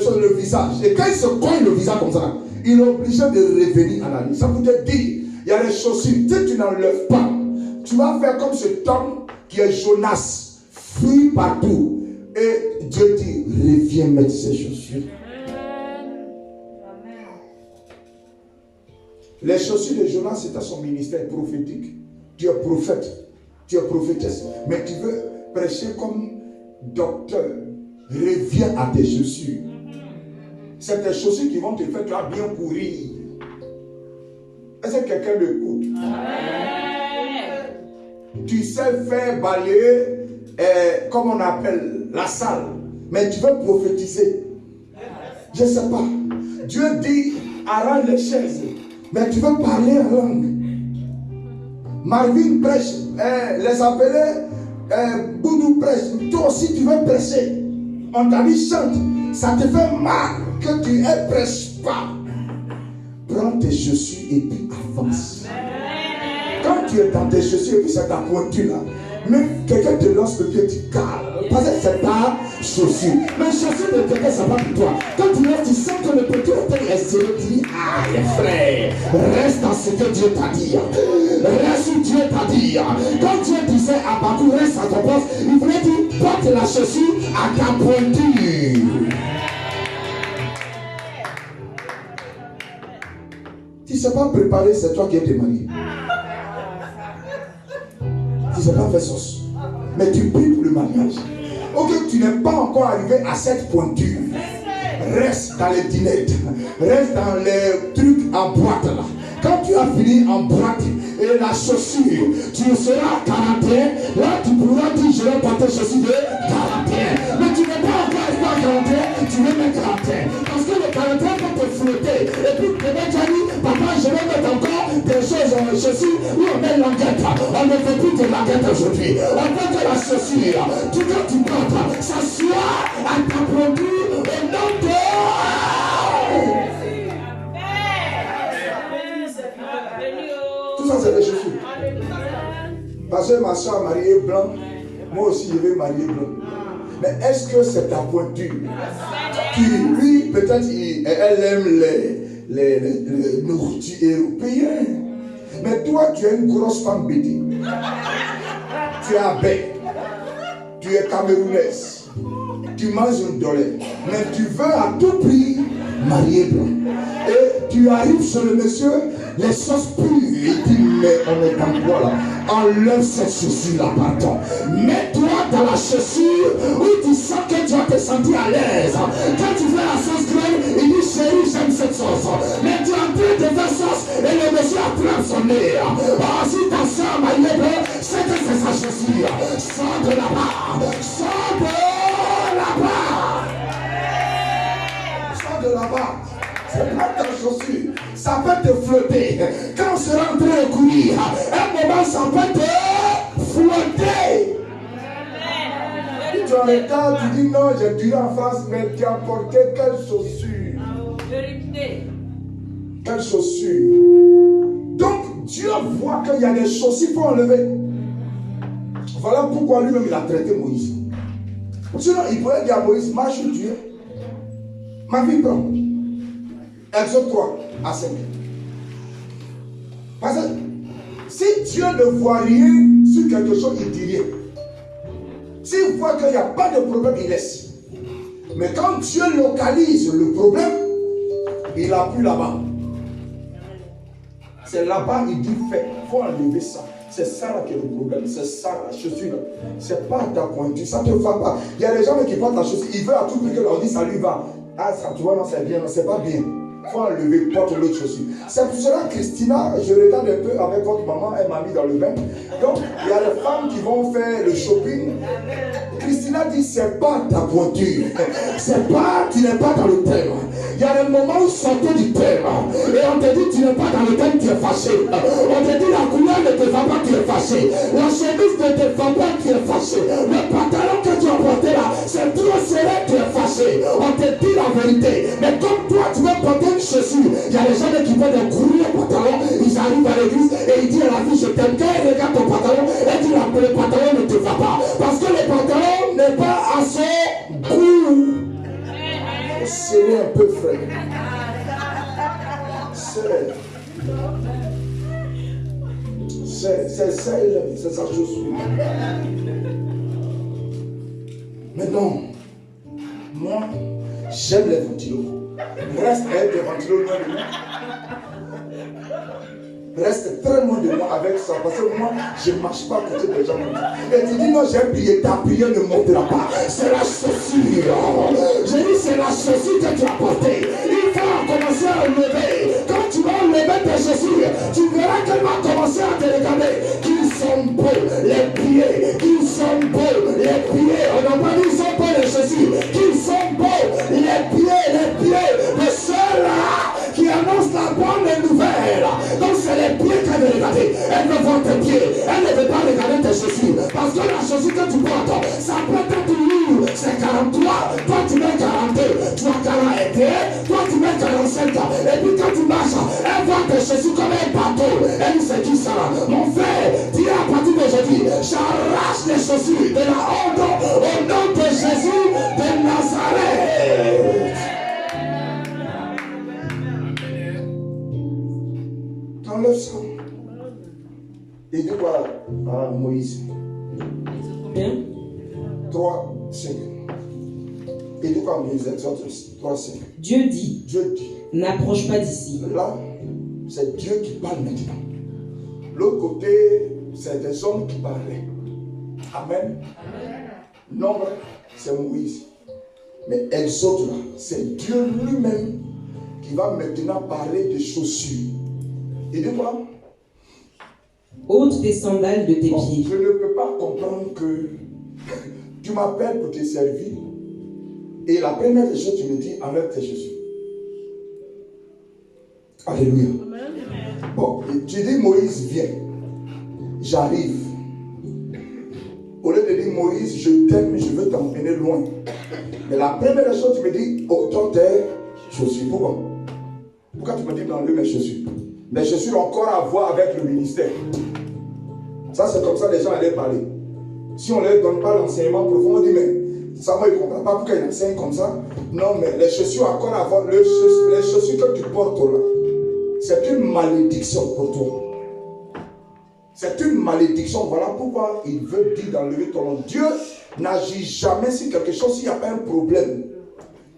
sur le visage. Et quand il se colle le visage comme ça, il est obligé de revenir à la vie. Ça veut dire, il y a les chaussures, si tu n'enlèves pas, tu vas faire comme cet homme qui est Jonas. Fuis partout. Et Dieu dit, reviens mettre ses chaussures. Amen. Les chaussures de Jonas, c'était son ministère prophétique. Tu es prophète, tu es prophétesse. Mais tu veux prêcher comme docteur. Reviens à tes chaussures. C'est tes chaussures qui vont te faire, tu vas bien courir. Est-ce que quelqu'un l'écoute? Tu sais faire balayer. Comme on appelle la salle, mais tu veux prophétiser. Je ne sais pas. Dieu dit arrange les chaises, mais tu veux parler en langue. Marvin prêche, les appelés Boudou prêche. Toi aussi tu veux prêcher. On t'a dit chante, ça te fait mal que tu ne prêches pas. Prends tes chaussures et puis avance. Quand tu es dans tes chaussures et puis c'est ta pointure là. Mais quelqu'un te lance le pied, tu calmes. Parce que c'est ta chaussure. Mais chaussure de quelqu'un, ça va pour toi. Quand tu lèves, tu sens que le petit hôtel est serré. Tu dis, aïe frère, reste dans ce que Dieu t'a dit. Reste où Dieu t'a dit. Quand Dieu disait à Bakou, reste à ton poste, il voulait dire, porte la chaussure à ta pointure. Tu ne sais pas préparer, c'est toi qui es marié. Tu ne sais pas faire sauce. Mais tu pries pour le mariage. Ok, tu n'es pas encore arrivé à cette pointure. Reste dans les dinettes. Reste dans les trucs en boîte là. Quand tu as fini en boîte et la chaussure, tu seras à 41. Là, tu pourras dire, je vais porter chaussure de 41. Mais tu n'es pas encore arrivé à 41, tu veux mettre 41. Parce que le 41 va te flotter. Et puis, tu vas dire, papa, je vais mettre encore des choses en chaussure où on met languette. On ne fait plus de languette aujourd'hui. On veut que la chaussure, tout quand tu portes, ça soit à ta produit au nom de... Tout ça, c'est des chaussures. Parce que ma soeur a marié blanc, moi aussi je vais marier blanc. Mais est-ce que c'est ta pointure? Lui, peut-être, elle aime les nourritures européennes. Mais toi, tu es une grosse femme bêtée. Tu es abbé. Tu es camerounaise. Tu manges une dollar. Mais tu veux à tout prix marier blanc. Et tu arrives sur le monsieur, les sauces pures. Il dit, mais on est dans quoi là? Enlève cette chaussure-là, pardon. Mets-toi dans la chaussure où tu sens que tu vas te sentir à l'aise. Quand tu fais la sauce graine, il dit, chérie, j'aime cette sauce. Mais tu es en train de faire sauce et le monsieur attrape son nez. Ah, si ta soeur m'a lié, c'est que c'est sa chaussure. Sors de là-bas. Sors de là-bas. Sors de là-bas. C'est pas ta chaussure. Ça peut te flotter. Quand on sera en train de courir, un moment, ça peut te flotter. Tu es en retard, tu dis non, j'ai dû en France, mais tu as porté quelle chaussure? Quelle chaussure? Donc, Dieu voit qu'il y a des chaussures qu'il faut enlever. Voilà pourquoi lui-même il a traité Moïse. Sinon, il pourrait dire à Moïse, marche où tu es. Ma vie prend. Exode 3 à 5. Parce que si Dieu ne voit rien sur quelque chose, il dit rien. S'il voit qu'il n'y a pas de problème, il laisse. Mais quand Dieu localise le problème, il appuie là-bas. C'est là-bas, il dit fait. Il faut enlever ça. C'est ça là qui est le problème. C'est ça la chaussure. C'est pas ta pointure. Ça ne te va pas. Il y a des gens qui portent ta chaussure. Ils veulent à tout prix que leur dit ça lui va. Ah, ça, tu vois, non, c'est bien. Non, c'est pas bien. Il faut enlever, porte l'autre chaussure. C'est pour cela, Christina, je regarde un peu avec votre maman, elle m'a mis dans le bain. Donc, il y a des femmes qui vont faire le shopping. Christina dit, c'est pas ta pointure. C'est pas, tu n'es pas dans le thème. Il y a des moments où sortez du thème. Et on te dit, tu n'es pas dans le thème, tu es fâché. On te dit, la couleur ne te va pas, tu es fâché. La chemise ne te va pas, tu es fâché. Le pantalon que tu as porté là, c'est trop serré, tu es fâché. On te dit la vérité. Mais comme toi, tu veux porter une chaussure, il y a des gens qui font des gros pantalons, ils arrivent à l'église et ils disent à la fille, je t'aime. Quand elle regarde ton pantalon, elle dit, le pantalon ne te va pas. Parce que le pantalon n'est pas assez court. Serrez un peu, frère. C'est sa chaussure. Mais non, moi, j'aime les ventilos. Reste avec des ventilos loin de moi. Reste très loin de moi avec ça. Parce que moi, je ne marche pas à côté des gens comme ça. Et tu dis non, j'ai prié, ta prière ne montera pas. C'est la chaussure. Je dis c'est la chaussure que tu as portée. Il faut commencer à enlever. Quand tu vas enlever tes chaussures, tu verras qu'elle va commencer à te regarder. Qu'ils sont beaux, les pieds. Qu'ils sont beaux, les pieds. On n'a pas dit qu'ils sont beaux les chaussures. Qu'ils sont beaux, les pieds. Le seul là qui annonce la bonne nouvelle. Donc c'est les pieds qu'elle veut regarder. Elle veut voir tes pieds. Elle ne veut pas regarder tes chaussures. Parce que la chaussure que tu portes, ça peut être lourd. C'est 43. Toi tu mets 42. Tu as 41. Toi tu mets 45. Et puis quand tu marches, elle voit tes chaussures comme un bateau. Elle dit c'est qui ça? Mon frère, dis à partir d'aujourd'hui, vie. J'arrache les chaussures de la honte au nom de Jésus de Nazareth. Enlève ça. Et dis quoi à Moïse? Bien. 3, 5. Et dis quoi à Moïse? Exode 3, 5. Dieu dit, n'approche pas d'ici. Là, c'est Dieu qui parle maintenant. L'autre côté, c'est des hommes qui parlaient. Amen. Nombre, c'est Moïse. Mais Exode là, c'est Dieu lui-même qui va maintenant parler des chaussures. Et de quoi? Ôte tes sandales de tes pieds. Je ne peux pas comprendre que tu m'appelles pour te servir. Et la première des choses, tu me dis, enlève tes chaussures. Alléluia. Bon, tu dis, Moïse, viens. J'arrive. Au lieu de dire, Moïse, je t'aime, je veux t'emmener loin. Mais la première des choses, tu me dis, ôte tes chaussures. Pourquoi? Pourquoi tu me dis d'enlever mes chaussures? Mes chaussures ont encore à voir avec le ministère. Ça, c'est comme ça les gens allaient parler. Si on ne leur donne pas l'enseignement profond, on dit, mais ça va, ils ne comprennent pas pourquoi ils enseignent comme ça. Non, mais les chaussures ont encore à voir. Les chaussures que tu portes là, c'est une malédiction pour toi. C'est une malédiction. Voilà pourquoi il veut dire d'enlever ton nom. Dieu n'agit jamais sur quelque chose s'il n'y a pas un problème.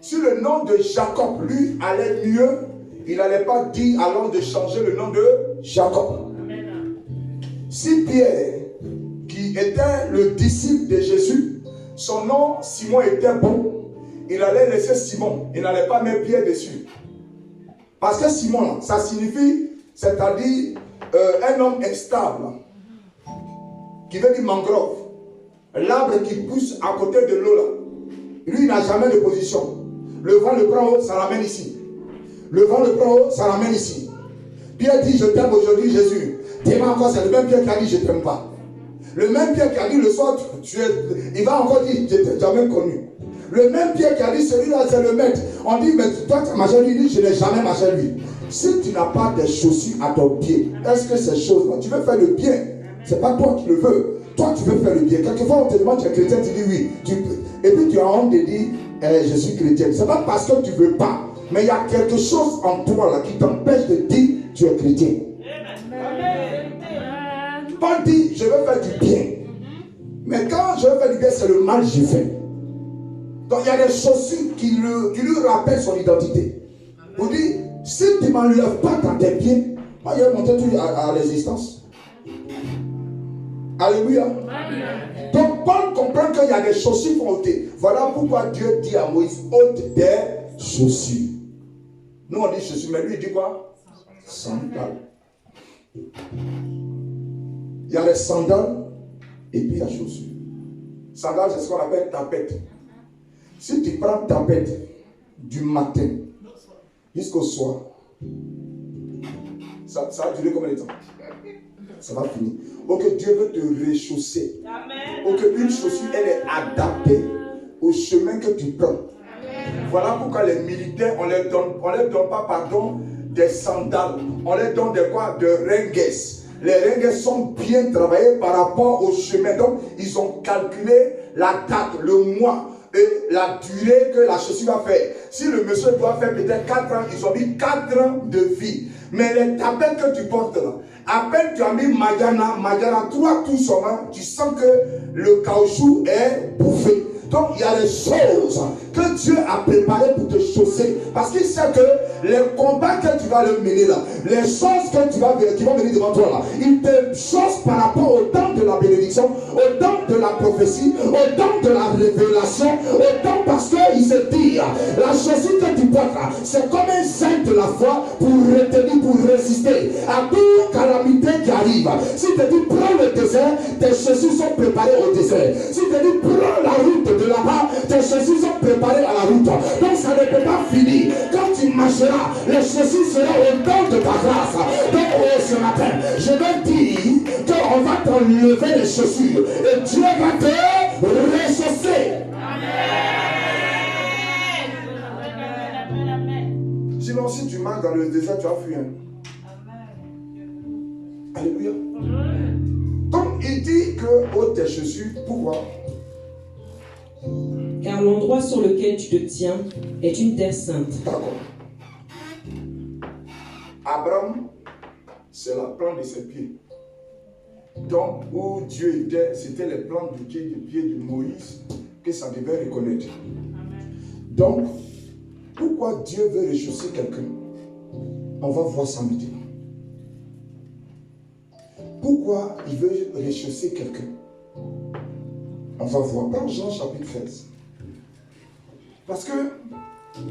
Si le nom de Jacob, lui, allait mieux, il n'allait pas dire alors de changer le nom de Jacob. Si Pierre, qui était le disciple de Jésus, son nom Simon était bon, il allait laisser Simon, il n'allait pas mettre Pierre dessus. Parce que Simon, ça signifie, c'est-à-dire un homme instable, qui veut dire mangrove, l'arbre qui pousse à côté de l'eau là. Lui, il n'a jamais de position. Le vent le prend haut, ça l'amène ici. Le vent le prend haut, ça l'amène ici. Pierre dit, je t'aime aujourd'hui, Jésus. T'aimes encore, c'est le même Pierre qui a dit, je t'aime pas. Le même Pierre qui a dit, le soir, il va encore dire, je t'ai jamais connu. Le même Pierre qui a dit, celui-là, c'est le maître. On dit, mais toi, tu as marché lui, il dit, je n'ai jamais marché lui. Si tu n'as pas de chaussures à ton pied, est-ce que ces choses-là, tu veux faire le bien? C'est pas toi qui le veux. Toi, tu veux faire le bien. Quelquefois, on te demande, tu es chrétien, tu dis oui. Et puis, tu as honte de dire, je suis chrétien. C'est pas parce que tu ne veux pas. Mais il y a quelque chose en toi là qui t'empêche de dire, tu es chrétien. Paul dit, je veux faire du bien. Mais quand je veux faire du bien, c'est le mal que j'ai fait. Donc il y a des chaussures qui lui rappellent son identité. Vous dites, si tu ne m'enlèves pas dans tes pieds, moi je vais monter tout à l'existence. Alléluia. Donc Paul comprend qu'il y a des chaussures pour ôter. Voilà pourquoi Dieu dit à Moïse, ôte des chaussures. Nous on dit chaussures, mais lui il dit quoi? Sandales. Il y a les sandales et puis la chaussure. Sandales, c'est ce qu'on appelle tapette. Si tu prends tapette du matin jusqu'au soir, ça va durer combien de temps? Ça va finir. Ok, Dieu veut te réchausser. Ok, une chaussure, elle est adaptée au chemin que tu prends. Voilà pourquoi les militaires, on les donne pas, pardon, des sandales. On les donne de quoi? De rengues. Les rengues sont bien travaillées par rapport au chemin. Donc, ils ont calculé la date, le mois et la durée que la chaussure va faire. Si le monsieur doit faire peut-être 4 ans, ils ont mis 4 ans de vie. Mais les tapettes que tu portes là, à peine tu as mis Magana, toi tout seulement, tu sens que le caoutchouc est bouffé. Donc il y a des choses que Dieu a préparées pour te chausser. Parce qu'il sait que les combats que tu vas le mener là, les choses qui vont venir devant toi là, il te chausse par rapport au temps de la bénédiction, au temps de la prophétie, au temps de la révélation, au temps parce qu'il se dit, la chaussure que tu portes là, c'est comme un saint de la foi pour retenir, pour résister à toute calamité qui arrive. Si tu dis prends le désert, tes chaussures sont préparées au désert. Si tu dis prends la route de là-bas, tes chaussures sont préparées à la route. Donc ça ne peut pas finir. Quand tu marcheras, les chaussures seront au temps de ta grâce. Donc ce matin, je vais dire qu'on va t'enlever les chaussures et Dieu va te réchausser. Sinon, si tu marches dans le désert, tu vas fuir. Alléluia. Donc, Donc il dit que ôte tes chaussures, pourquoi? Car l'endroit sur lequel tu te tiens est une terre sainte. D'accord. Abraham, c'est la plante de ses pieds. Donc, où Dieu était, c'était les plantes de pied de Moïse que ça devait reconnaître. Donc, pourquoi Dieu veut rechausser quelqu'un? On va voir ça maintenant. Pourquoi il veut rechausser quelqu'un? On va voir dans Jean chapitre 13. Parce que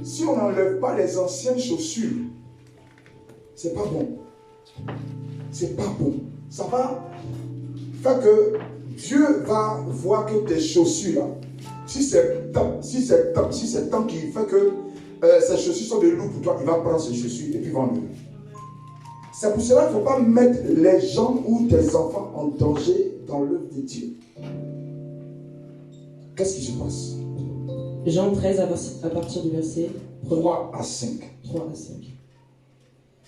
si on n'enlève pas les anciennes chaussures, c'est pas bon. C'est pas bon. Ça va faire que Dieu va voir que tes chaussures là, si c'est temps qui fait que ces chaussures sont de loup pour toi, il va prendre ces chaussures et puis vendre. C'est pour cela qu'il ne faut pas mettre les gens ou tes enfants en danger dans l'œuvre de Dieu. Qu'est-ce qui se passe? Jean 13 à partir du verset 3 à 5. 3 à 5.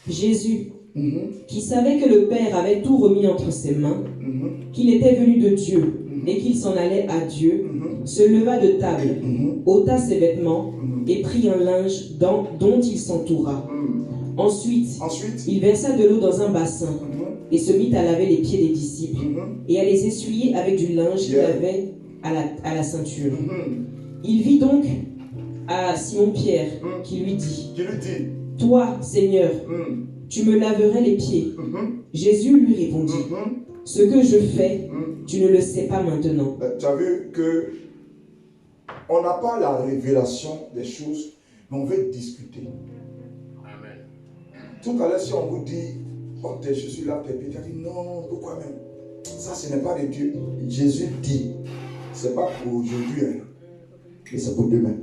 Jésus, qui savait que le Père avait tout remis entre ses mains, qu'il était venu de Dieu et qu'il s'en allait à Dieu, se leva de table, ôta ses vêtements et prit un linge dont il s'entoura. Ensuite, il versa de l'eau dans un bassin et se mit à laver les pieds des disciples et à les essuyer avec du linge qu'il avait à la ceinture. Il vit donc à Simon-Pierre qui lui dit, « Toi, Seigneur, tu me laverais les pieds. » Jésus lui répondit, « Ce que je fais, tu ne le sais pas maintenant. » Tu as vu que on n'a pas la révélation des choses, mais on veut discuter. Amen. Tout à l'heure, si on vous dit, oh, je suis là, tes pieds, tu as dit, non, pourquoi même? Ça, ce n'est pas de Dieu. Jésus dit, ce n'est pas pour aujourd'hui, hein, mais c'est pour demain.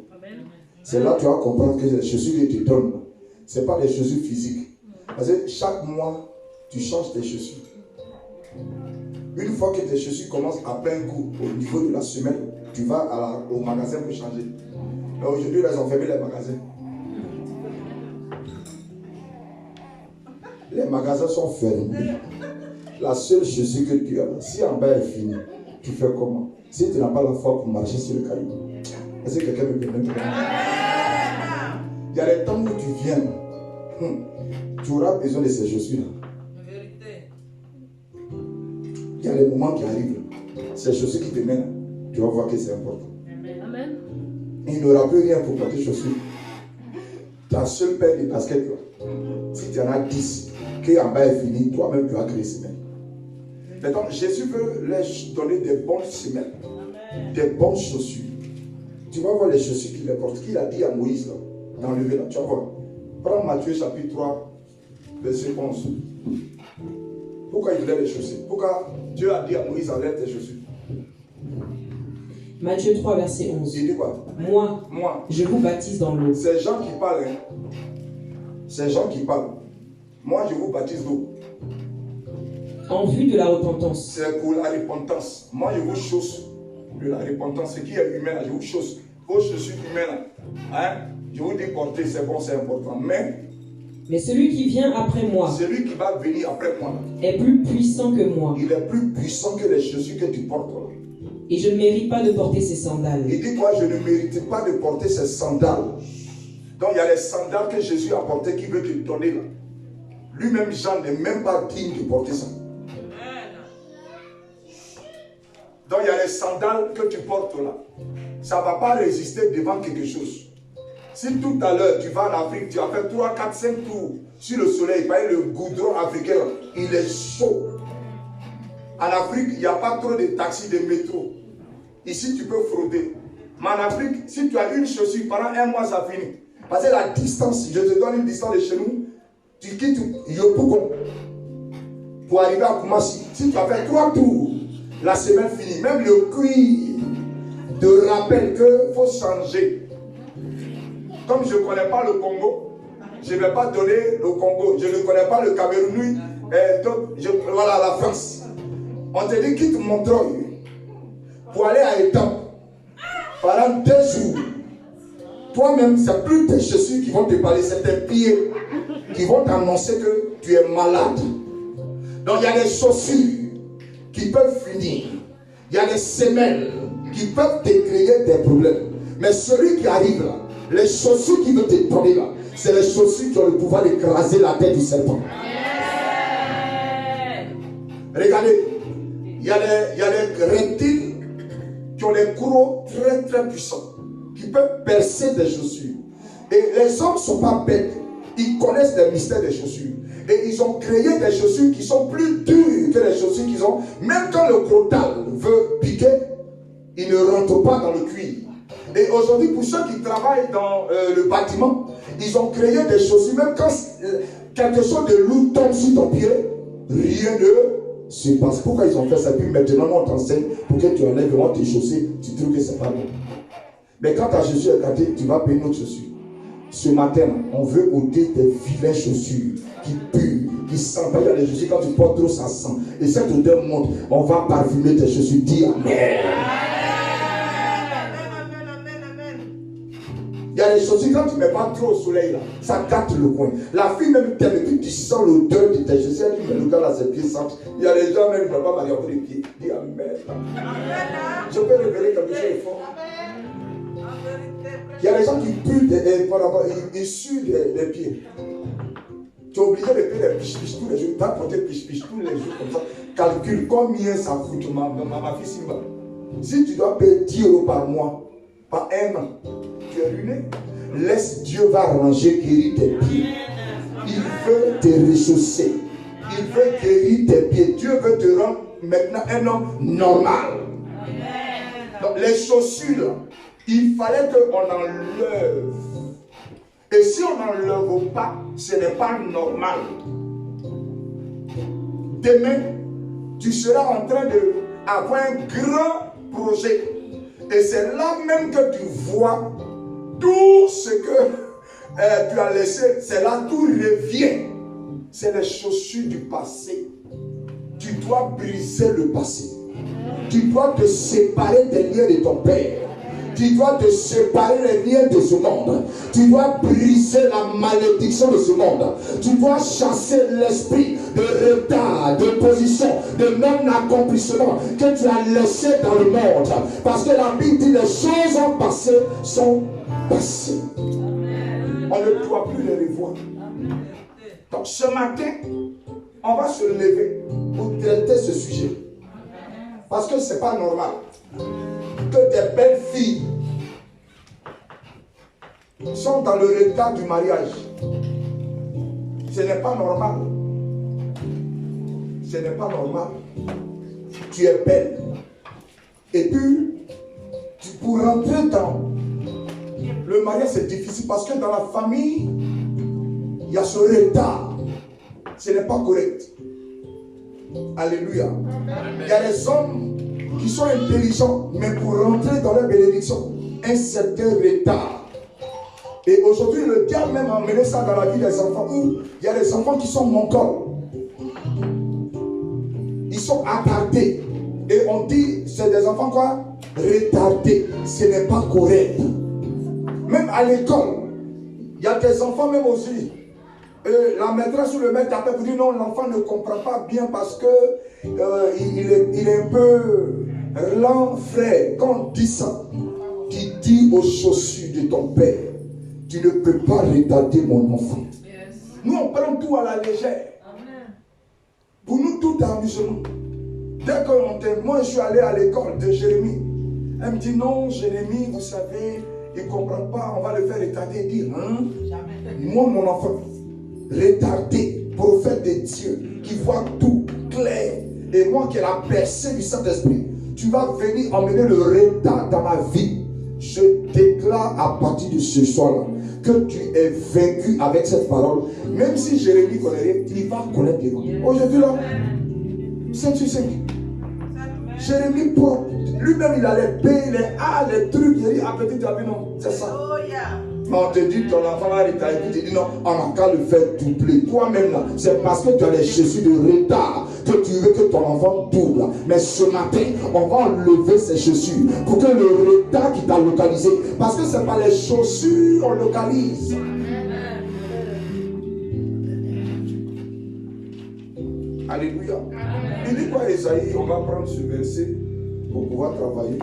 C'est là que tu vas comprendre que les chaussures que tu donnes, ce n'est pas des chaussures physiques. Parce que chaque mois, tu changes tes chaussures. Une fois que tes chaussures commencent à plein coup au niveau de la semelle, tu vas au magasin pour changer. Mais aujourd'hui, ils ont fermé les magasins. Les magasins sont fermés. La seule chaussure que tu as, si en bas est fini, tu fais comment? Si tu n'as pas la foi pour marcher sur le caillou, est-ce que quelqu'un me permet? Il y a des temps où tu viens, tu auras besoin de ces chaussures-là. Il y a des moments qui arrivent. Ces chaussures qui te mènent, tu vas voir que c'est important. Amen. Il n'aura plus rien pour porter chaussures. Ta seule paire de baskets, si tu en as 10, qui en bas est fini, toi-même tu vas créer semelles. Maintenant, Jésus veut leur donner des bonnes semelles, des bonnes chaussures. Tu vas voir les chaussures qu'il porte, qu'il a dit à Moïse, là, dans le là, tu vas voir. Prends Matthieu chapitre 3, verset 11. Pourquoi il voulait les chaussures? Pourquoi Dieu a dit à Moïse, enlève tes chaussures? Matthieu 3, verset 11. Il dit quoi? Moi, je vous baptise dans l'eau. C'est Jean qui parle. Hein? C'est Jean qui parle. Moi, je vous baptise d'eau. En vue de la repentance. C'est pour la repentance. Moi, je vous chausse de la repentance. Ce qui est humain, je vous chausse. Vos chaussures humaines, hein? Je vous dis porter, c'est bon, c'est important. Mais celui qui vient après moi, celui qui va venir après moi, est plus puissant que moi. Il est plus puissant que les chaussures que tu portes. Là. Et je ne mérite pas de porter ses sandales. Il dit quoi? Je ne mérite pas de porter ces sandales. Donc il y a les sandales que Jésus a portées qui veut te donner là. Lui-même, Jean n'est même pas digne de porter ça. Donc il y a les sandales que tu portes là. Ça ne va pas résister devant quelque chose. Si tout à l'heure tu vas en Afrique, tu as fait 3, 4, 5 tours sur le soleil, le goudron africain, il est chaud. En Afrique, il n'y a pas trop de taxis, de métro. Ici, tu peux frauder. Mais en Afrique, si tu as une chaussure, pendant un mois, ça finit. Parce que la distance, je te donne une distance de chez nous, tu quittes Yopougon pour arriver à Koumassi. Si tu as fait 3 tours, la semaine finie. Même le cuir te rappelle qu'il faut changer. Comme je ne connais pas le Congo, je ne vais pas donner le Congo. Je ne connais pas le Cameroun. Voilà la France. On te dit quitte Montreuil pour aller à Étampes pendant 2 jours. Toi-même, c'est plus tes chaussures qui vont te parler, c'est tes pieds qui vont t'annoncer que tu es malade. Donc il y a des chaussures qui peuvent finir. Il y a des semelles qui peuvent te créer des problèmes. Mais celui qui arrive là, les chaussures qui veut te donner là, c'est les chaussures qui ont le pouvoir d'écraser la tête du serpent. Regardez, il y a des reptiles qui ont des crocs très très puissants, qui peuvent percer des chaussures. Et les hommes ne sont pas bêtes, ils connaissent les mystères des chaussures. Et ils ont créé des chaussures qui sont plus dures que les chaussures qu'ils ont. Même quand le crotal veut piquer, il ne rentre pas dans le cuir. Et aujourd'hui, pour ceux qui travaillent dans le bâtiment, ils ont créé des chaussures. Même quand quelque chose de lourd tombe sur ton pied, rien ne se passe. Pourquoi ils ont fait ça? Puis maintenant, on t'enseigne pour que tu enlèves vraiment tes chaussures. Tu trouves que c'est pas bon. Mais quand ta chaussure est gâtée, tu vas payer une autre chaussure. Ce matin, on veut ôter tes vilaines chaussures qui puent, qui sentent. Il y a des chaussures, quand tu portes trop, ça sent. Et cette odeur monte. On va parfumer tes chaussures. Dis Amen. Il y a des chaussures, quand tu ne mets pas trop au soleil, là, ça gâte le coin. La fille même t'aime et puis tu sens l'odeur de tes chaussures. Elle dit, mais le gars là, ses pieds sentent. Il y a des gens même qui ne peuvent pas marier les pieds. Dis Amen. Je peux révéler quelque chose de fort. Il y a des gens qui puent, ils suent des pieds. Tu es obligé de payer des piche-piche tous les jours. Tu vas porter piche-piche tous les jours comme ça. Calcule combien ça coûte ma fille Simba. Si tu dois payer 10 € par mois, par un an, tu es ruiné. Laisse Dieu va ranger, guérir tes pieds. Il veut te ressourcer. Il veut guérir tes pieds. Dieu veut te rendre maintenant un homme normal. Donc les chaussures, il fallait qu'on enlève. Et si on n'enlève pas, ce n'est pas normal. Demain, tu seras en train d'avoir un grand projet. Et c'est là même que tu vois tout ce que tu as laissé. C'est là tout revient. C'est les chaussures du passé. Tu dois briser le passé. Tu dois te séparer des liens de ton père. Tu dois te séparer des liens de ce monde. Tu dois briser la malédiction de ce monde. Tu dois chasser l'esprit de retard, de position, de non-accomplissement que tu as laissé dans le monde. Parce que la Bible dit les choses passées sont passées. On ne doit plus les revoir. Donc ce matin, on va se lever pour traiter ce sujet. Parce que ce n'est pas normal que des belles filles sont dans le retard du mariage. Ce n'est pas normal. Ce n'est pas normal. Tu es belle. Et puis, pour rentrer dans le mariage, c'est difficile parce que dans la famille, il y a ce retard. Ce n'est pas correct. Alléluia. Il y a des hommes qui sont intelligents, mais pour rentrer dans leur bénédiction, un certain retard. Et aujourd'hui, le diable même a emmené ça dans la vie des enfants, où il y a des enfants qui sont mongols. Ils sont attardés. Et on dit, c'est des enfants quoi? Retardés. Ce n'est pas correct. Même à l'école, il y a des enfants même aussi. La maîtresse ou le maître t'appelle pour dire non, l'enfant ne comprend pas bien parce que il est un peu lent, frère. Quand on dit ça, tu dis aux chaussures de ton père, tu ne peux pas retarder mon enfant. Yes. Nous on prend tout à la légère. Amen. Pour nous tout est amusement. Dès que moi je suis allé à l'école de Jérémie, elle me dit non, Jérémie, vous savez, il ne comprend pas, on va le faire retarder. Il dit, hein? Moi mon enfant, retardé, prophète de Dieu, qui voit tout clair, et moi qui ai la percée du Saint-Esprit, tu vas venir emmener le retard dans ma vie. Je déclare à partir de ce soir-là que tu es vaincu avec cette parole. Même si Jérémie connaît rien, il va connaître les gens. Aujourd'hui là, c'est tu sais. Jérémie, lui-même il allait payer les trucs, il dit, ah petit, tu as vu, non, c'est ça. Mais on te dit, ton enfant va retarder, tu te dis, non, on n'a qu'à le faire doubler. Toi-même là, c'est parce que tu as les chaussures de retard que tu veux que ton enfant double. Mais ce matin, on va enlever ces chaussures pour que le retard qui t'a localisé, parce que ce n'est pas les chaussures qu'on localise. Alléluia. Il dit quoi, Esaïe? On va prendre ce verset pour pouvoir travailler.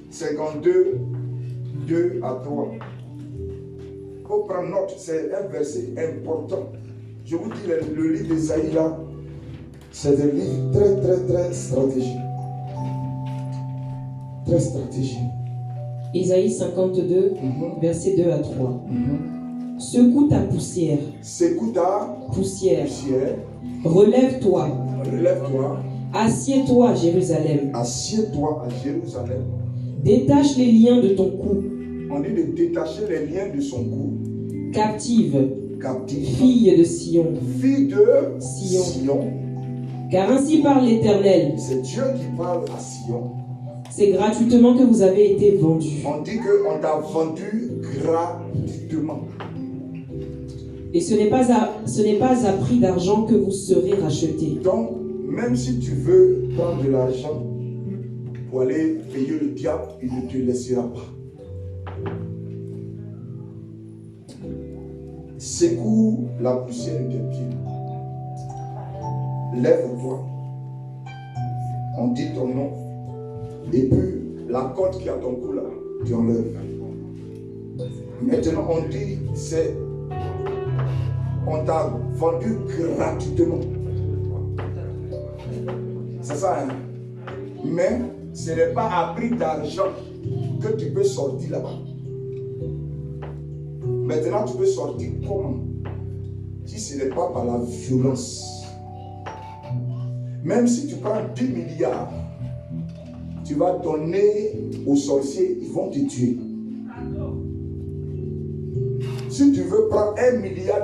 52, 2 à 3. Il faut prendre note, c'est un verset important. Je vous dis, le livre d'Esaïe là, c'est un livre très, très, très stratégique. Très stratégique. Isaïe 52, versets 2 à 3. Secoue ta poussière. Secoue ta poussière. Relève-toi. Relève-toi. Assieds-toi, Jérusalem. Assieds-toi à Jérusalem. Détache les liens de ton cou. On dit de détacher les liens de son cou. Captive. Captive. Fille de Sion. Fille de Sion. Car ainsi parle l'Éternel. C'est Dieu qui parle à Sion. C'est gratuitement que vous avez été vendus. On dit qu'on t'a vendu gratuitement. Et ce n'est pas à prix d'argent que vous serez rachetés. Donc, même si tu veux prendre de l'argent pour aller payer le diable, il ne te laissera pas. Secoue la poussière de tes pieds. Lève-toi. On dit ton nom. Et puis, la corde qui est à ton cou là, tu enlèves. Maintenant, on dit, on t'a vendu gratuitement. C'est ça, hein? Mais ce n'est pas à prix d'argent que tu peux sortir là-bas. Maintenant, tu peux sortir comment? Si ce n'est pas par la violence. Même si tu prends 10 milliards, tu vas donner aux sorciers, ils vont te tuer. Si tu veux prendre $1 milliard,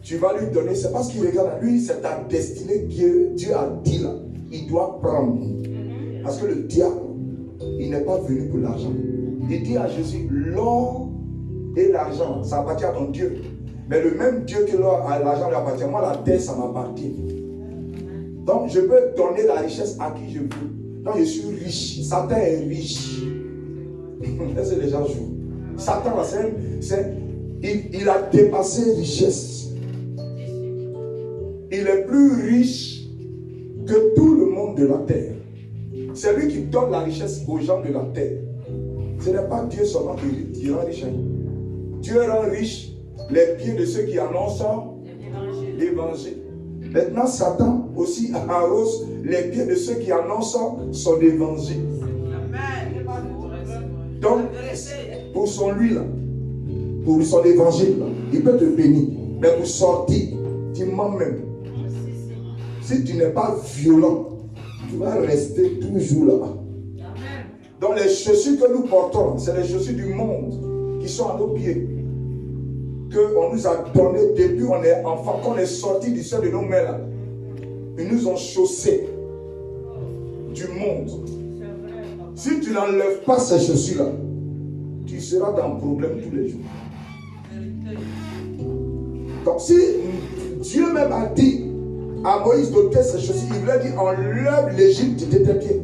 tu vas lui donner, c'est parce qu'il regarde à lui, c'est ta destinée que Dieu a dit là. Il doit prendre. Parce que le diable, il n'est pas venu pour l'argent. Il dit à Jésus, l'or et l'argent, ça appartient à ton Dieu. Mais le même Dieu que l'or et l'argent lui appartient, moi la terre, ça m'appartient. Donc je peux donner la richesse à qui je veux. Donc je suis riche. Satan est riche. Est-ce que les gens jouent? Satan, il a dépassé richesse. Il est plus riche que tout le monde de la terre. C'est lui qui donne la richesse aux gens de la terre. Ce n'est pas Dieu seulement qui rend riche. Dieu rend riche les pieds de ceux qui annoncent l'évangile. Maintenant, Satan aussi arrose les pieds de ceux qui annoncent son évangile. Donc, pour son lui là, pour son évangile là, il peut te bénir. Mais pour sortir, tu mens même. Si tu n'es pas violent, tu vas rester toujours là-bas. Donc les chaussures que nous portons, c'est les chaussures du monde qui sont à nos pieds. Qu'on nous a donné depuis on est enfant, qu'on est sorti du sein de nos mères là. Ils nous ont chaussés du monde. Si tu n'enlèves pas ces chaussures là, tu seras dans le problème tous les jours. Donc si Dieu même a dit à Moïse d'ôter ses chaussures, il lui a dit enlève l'Égypte de tes pieds.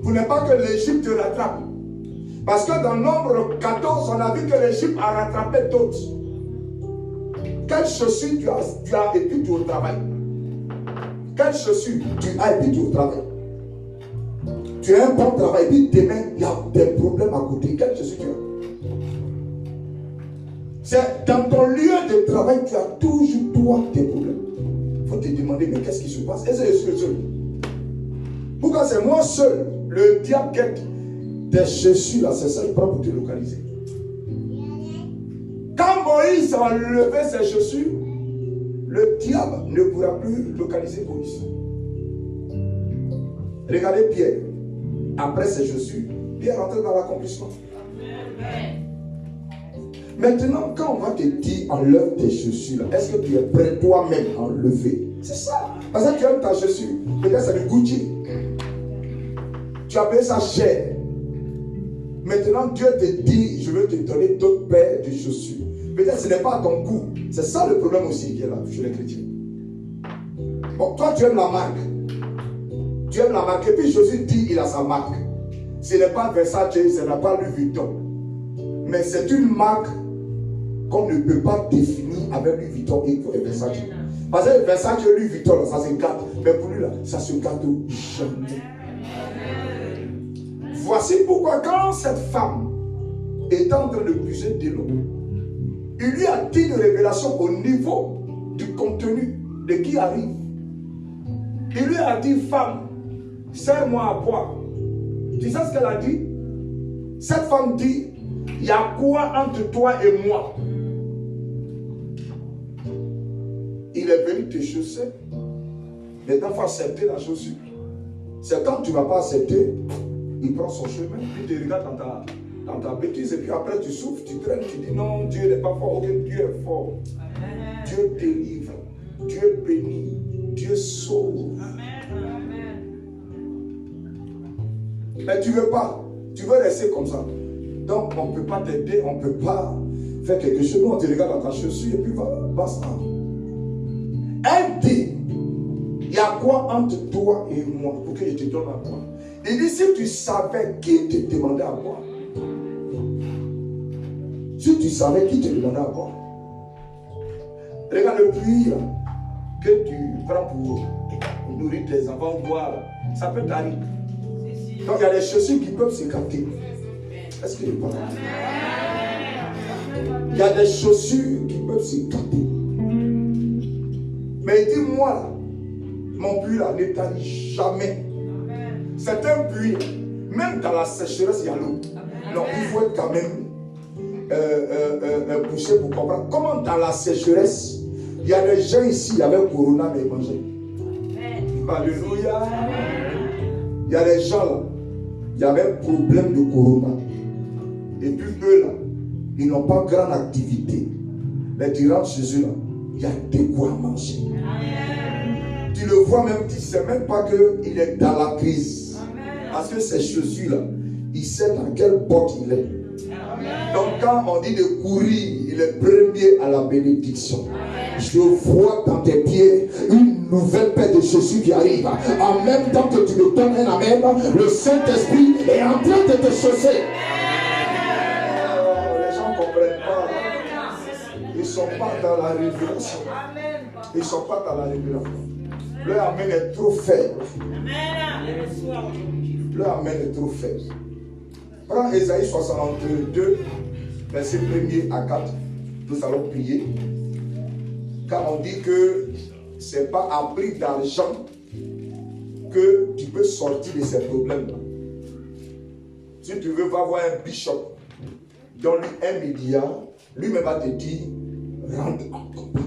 Pour ne pas que l'Égypte te rattrape. Parce que dans Nombre 14, on a vu que l'Égypte a rattrapé d'autres. Quelles chaussures tu as et puis tu es au travail? Quelles chaussures tu as et puis tu es au travail? Tu as un bon travail et puis demain, il y a des problèmes à côté. Quelles chaussures tu as? C'est dans ton lieu de travail, tu as toujours toi des problèmes. Il faut te demander, mais qu'est-ce qui se passe? Est-ce que je suis seul? Pourquoi c'est moi seul? Le diable guette des chaussures là, c'est ça qu'il prend pour te localiser. Quand Moïse a enlevé ses chaussures, le diable ne pourra plus localiser Moïse. Regardez Pierre. Après ses chaussures, Pierre rentre dans l'accomplissement. Maintenant, quand on va te dire enlève tes chaussures, est-ce que tu es prêt toi-même à enlever? C'est ça. Parce que tu aimes ta chaussure. Peut-être c'est du Gucci. Tu as payé ça cher. Maintenant, Dieu te dit, je veux te donner d'autres paires de chaussures. Peut-être ce n'est pas à ton goût. C'est ça le problème aussi qui est là chez les chrétiens. Bon, toi, tu aimes la marque. Tu aimes la marque. Et puis Jésus dit, il a sa marque. Ce n'est pas Versace, ce n'est pas Louis Vuitton. Mais c'est une marque qu'on ne peut pas définir avec Louis Vuitton et Versace. Parce que Versace et Louis Vuitton, ça se gâte. Mais pour lui, là, ça se gâte jamais. Voici pourquoi quand cette femme est en train de puiser de l'eau, il lui a dit une révélation au niveau du contenu de qui arrive. Il lui a dit, femme, sers-moi à boire. Tu sais ce qu'elle a dit? Cette femme dit, il y a quoi entre toi et moi? Il est venu te chausser. Maintenant, il faut accepter la chaussure. C'est quand tu ne vas pas accepter, il prend son chemin, puis tu regardes dans ta bêtise, et puis après tu souffres, tu traînes, tu dis non, Dieu n'est pas fort, ok, Dieu est fort. Amen. Dieu délivre, Dieu bénit, Dieu sauve. Amen. Mais tu ne veux pas, tu veux rester comme ça. Donc on ne peut pas t'aider, on ne peut pas faire quelque chose. Nous on te regarde dans ta chaussure et puis basta. Elle dit, il y a quoi entre toi et moi pour que je te donne à boire? Il dit, si tu savais qui te demandait à boire, si tu savais qui te demandait à boire, regarde le puits que tu prends pour nourrir tes enfants, boire, ça peut t'arriver. Donc il y a des chaussures qui peuvent s'écarter. Est-ce que je parle? Il y a des chaussures qui peuvent s'écarter. Mais il dit, moi, mon puits là ne tarit jamais. C'est un puits. Même dans la sécheresse, il y a l'eau. Donc il faut être quand même poussé pour comprendre. Comment dans la sécheresse, il y a des gens ici, il y avait Corona, mais ils mangeaient. Alléluia. Il y a des gens là, il y avait un problème de Corona. Et puis eux là, ils n'ont pas grande activité. Mais tu rentres chez eux là, il y a de quoi manger. Tu le vois même, tu ne sais même pas qu'il est dans la crise. Parce que ces chaussures-là, il sait dans quelle porte il est. Donc quand on dit de courir, il est premier à la bénédiction. Je vois dans tes pieds une nouvelle paire de chaussures qui arrive. En même temps que tu me donnes un amen, le Saint-Esprit est en train de te chausser. Les gens ne comprennent pas. Ils ne sont pas dans la révélation. Ils ne sont pas dans la révélation. Leur amen est trop faible. Leur amen est trop faible. Prends Ésaïe 62, verset 1er à 4. Nous allons prier. Car on dit que ce n'est pas à prix d'argent que tu peux sortir de ces problèmes-là. Si tu veux, va voir un bishop, donne-lui 1 milliard, lui-même va te dire, rentre en combat.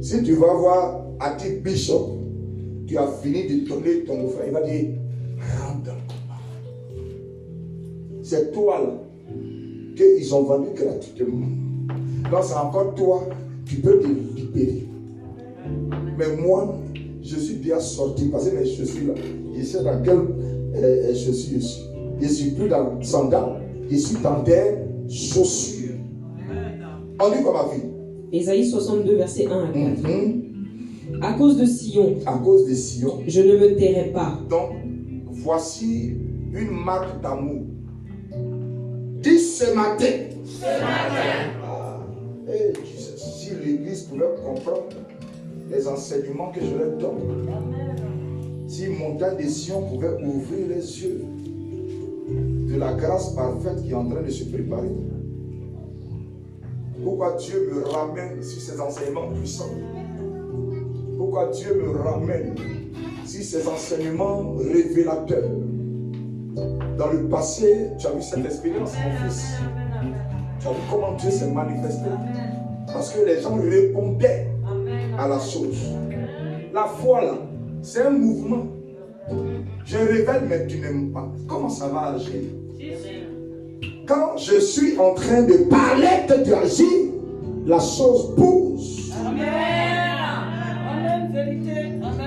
Si tu vas voir à titre bishop, tu as fini de donner ton frère, il va dire, rentre dans le combat. C'est toi là qu'ils ont vendu gratuitement. Donc c'est encore toi qui peux te libérer. Mais moi, je suis déjà sorti parce que mes chaussures là, je sais dans quelle chaussures je suis. Je ne suis plus dans sandales, je suis dans des chaussures. On dit quoi ma fille? Ésaïe 62, verset 1 à 4. À cause de Sion, je ne me tairai pas. Donc, voici une marque d'amour. Dis ce matin. Hey, si l'église pouvait comprendre les enseignements que je leur donne, si Montagne de Sion pouvait ouvrir les yeux de la grâce parfaite qui est en train de se préparer. Pourquoi Dieu me ramène sur ces enseignements puissants? Pourquoi Dieu me ramène sur ces enseignements révélateurs? Dans le passé, tu as vu cette expérience, mon fils. Tu as vu comment Dieu s'est manifesté. Parce que les gens répondaient à la chose. La foi, là, c'est un mouvement. Je révèle, mais tu n'aimes pas. Comment ça va agir? Quand je suis en train de parler que tu agis, la chose bouge.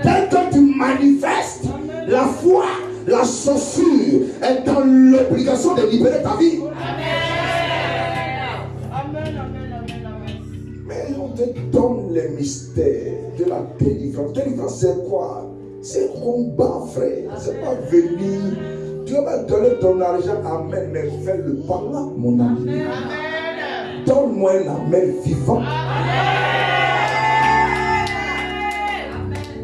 Dès que tu manifestes la foi, la chaussure est dans l'obligation de libérer ta vie. Mais on te donne les mystères de la délivrance. Délivrance, c'est quoi? C'est combat, frère. C'est pas venir Dieu va donner ton argent, amen, mais fais-le pas là, mon ami. Donne-moi un amen vivant.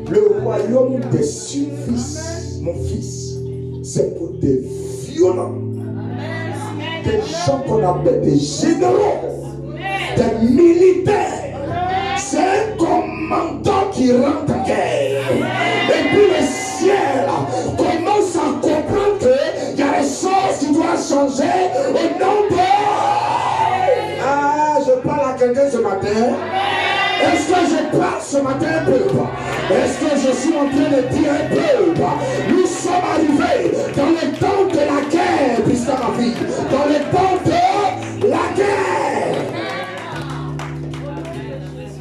Le royaume des fils, mon fils, c'est pour des violents, des gens qu'on appelle des généraux, des militaires. C'est un commandant qui rentre en guerre. Et puis le ciel commence à comprendre qu'il y a des choses qui doivent changer au nom de... Ah, je parle à quelqu'un ce matin. Est-ce que je parle ce matin un peu? Est-ce que je suis en train de dire un peu? Nous sommes arrivés dans le temps de la guerre, puisque ma vie, dans le temps de la guerre.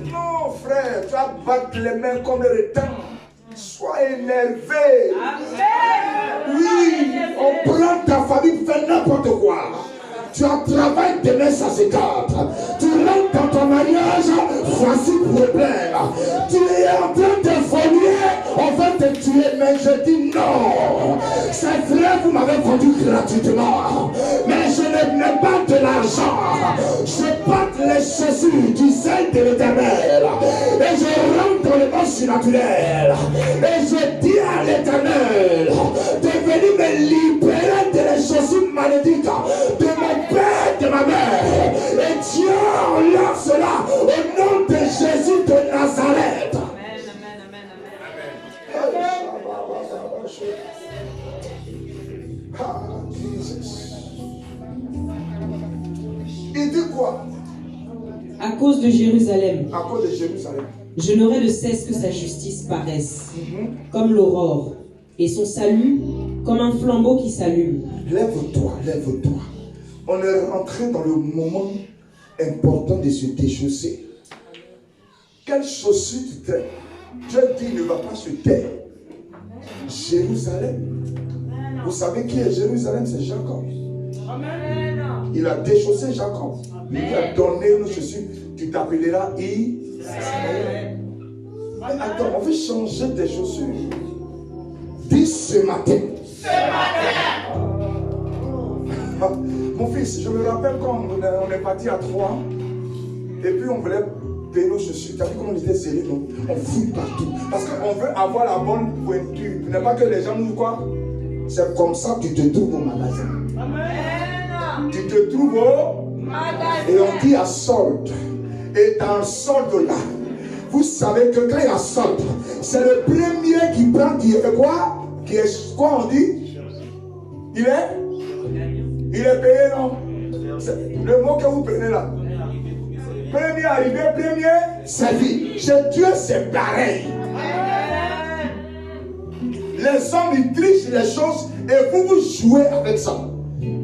Non, frère, tu vas battre les mains comme le temps. Sois énervé. Oui, on prend ta famille pour faire n'importe quoi. Tu as travaillé demain, ça s'écarte. Tu rentres dans ton mariage, voici le problème. Tu es en train d'évoluer, on va te tuer, mais je dis non. C'est vrai, vous m'avez vendu gratuitement, mais je n'ai pas de l'argent. Je porte les chaussures du zèle de l'Éternel, et je rentre dans le monde surnaturel, et je dis à l'Éternel de venir me libérer de les chaussures malédiques de mon père, de ma mère. Et Dieu enlève cela au nom de Jésus de Nazareth. Il dit quoi? À cause de Jérusalem. À cause de Jérusalem. Je n'aurai de cesse que sa justice paraisse, comme l'aurore, et son salut comme un flambeau qui s'allume. Lève-toi, lève-toi. On est rentré dans le moment important de se déchausser. Quelle chaussure tu traînes? Dieu dit ne va pas se taire. Jérusalem. Vous savez qui est Jérusalem? C'est Jacob. Il a déchaussé Jacob. Il lui a donné une chaussure. Tu t'appelleras Israël. Mais attends, on veut changer tes chaussures. Dis ce matin. Mon fils, je me rappelle quand on est parti à 3 et puis on voulait payer nos chaussures. Tu as vu comment on était zélés, non? On fouille partout. Parce qu'on veut avoir la bonne pointure. Ce n'est pas que les gens nous quoi. C'est comme ça que tu te trouves au magasin. Amen. Tu te trouves au magasin. Et on dit à solde. Et dans le solde là, vous savez que quand il y a solde, c'est le premier qui prend, qui est quoi? Qui est quoi on dit? Il est payé, non? C'est le mot que vous prenez là. Premier arrivé, premier servi. Chez Dieu, c'est pareil. Les hommes, ils trichent les choses et vous jouez avec ça.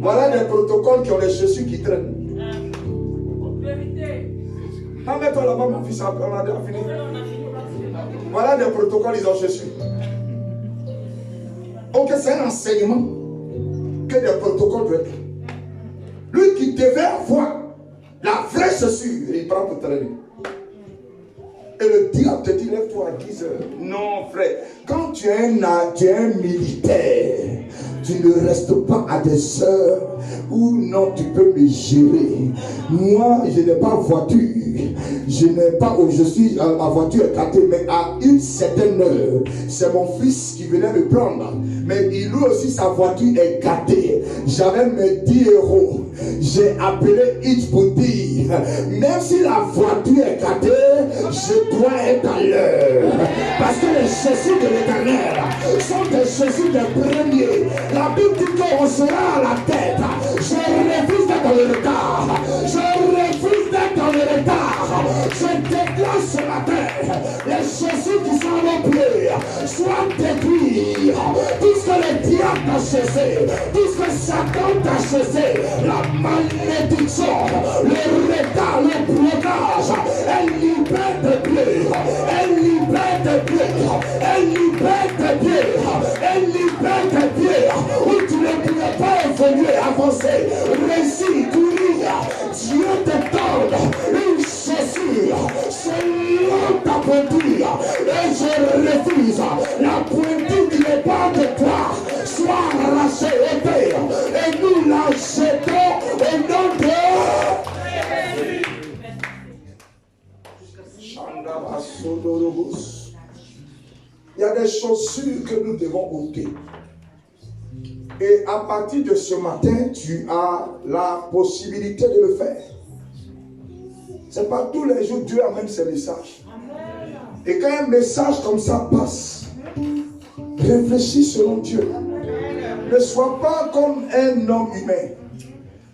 Voilà des protocoles qui ont les chaussures qui traînent. Ah, mets-toi là-bas, mon fils, on a déjà fini. Voilà des protocoles, ils ont chaussures. Ok, c'est un enseignement que des protocoles doivent être. Lui qui devait avoir la vraie chaussure, il prend pour traîner. Et le diable te dit, lève-toi à 10 heures. Non, frère, quand tu es un militaire, tu ne restes pas à des heures où non, tu peux me gérer. Moi, je n'ai pas voiture. Je n'ai pas où je suis, ma voiture est gâtée, mais à une certaine heure, c'est mon fils qui venait me prendre. Mais lui aussi, sa voiture est gâtée. J'avais mes 10 euros. J'ai appelé Hitch pour dire, même si la voiture est gâtée, je dois être à l'heure. Parce que les chaussures de l'Éternel sont des chaussures de premier. La Bible dit qu'on sera à la tête. Je refuse d'être dans le retard. Je refuse d'être dans le retard. Je déclare ce matin, les chaussures qui sont remplies soient détruites. Tout ce que le diable t'a chaussé, tout ce que Satan t'a chaussé, la malédiction, le retard, le blocage, elle libère tes pieds, elle libère tes pieds, elle libère tes pieds, elle libère tes pieds, où tu ne pourrais pas évoluer, avancer, réussir, courir. Dieu te donne une chaussure selon ta pointure, et je refuse la pointure qui n'est pas de toi, soit arrachée Il y a des chaussures que nous devons ôter. Et à partir de ce matin, tu as la possibilité de le faire. C'est pas tous les jours que Dieu amène ses messages. Et quand un message comme ça passe, réfléchis selon Dieu. Ne sois pas comme un homme humain.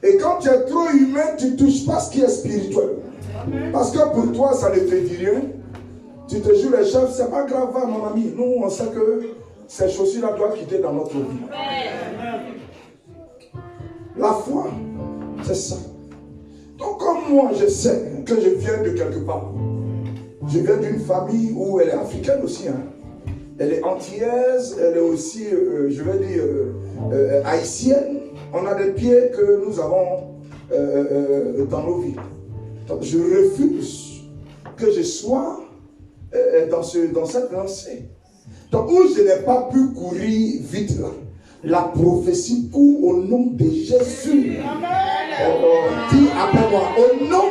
Et quand tu es trop humain, tu ne touches pas ce qui est spirituel. Parce que pour toi, ça ne te dit rien. Tu te joues les chefs, c'est pas grave, mon ami. Nous, on sait que ces chaussures-là doivent quitter dans notre vie. La foi, c'est ça. Donc, comme moi, je sais que je viens de quelque part. Je viens d'une famille où elle est africaine aussi. Hein. Elle est antillaise, elle est aussi, je vais dire, haïtienne. On a des pieds que nous avons dans nos vies. Donc, je refuse que je sois dans cette lancée. Donc, où je n'ai pas pu courir vite là, la prophétie court au nom de Jésus. Dis après moi, au nom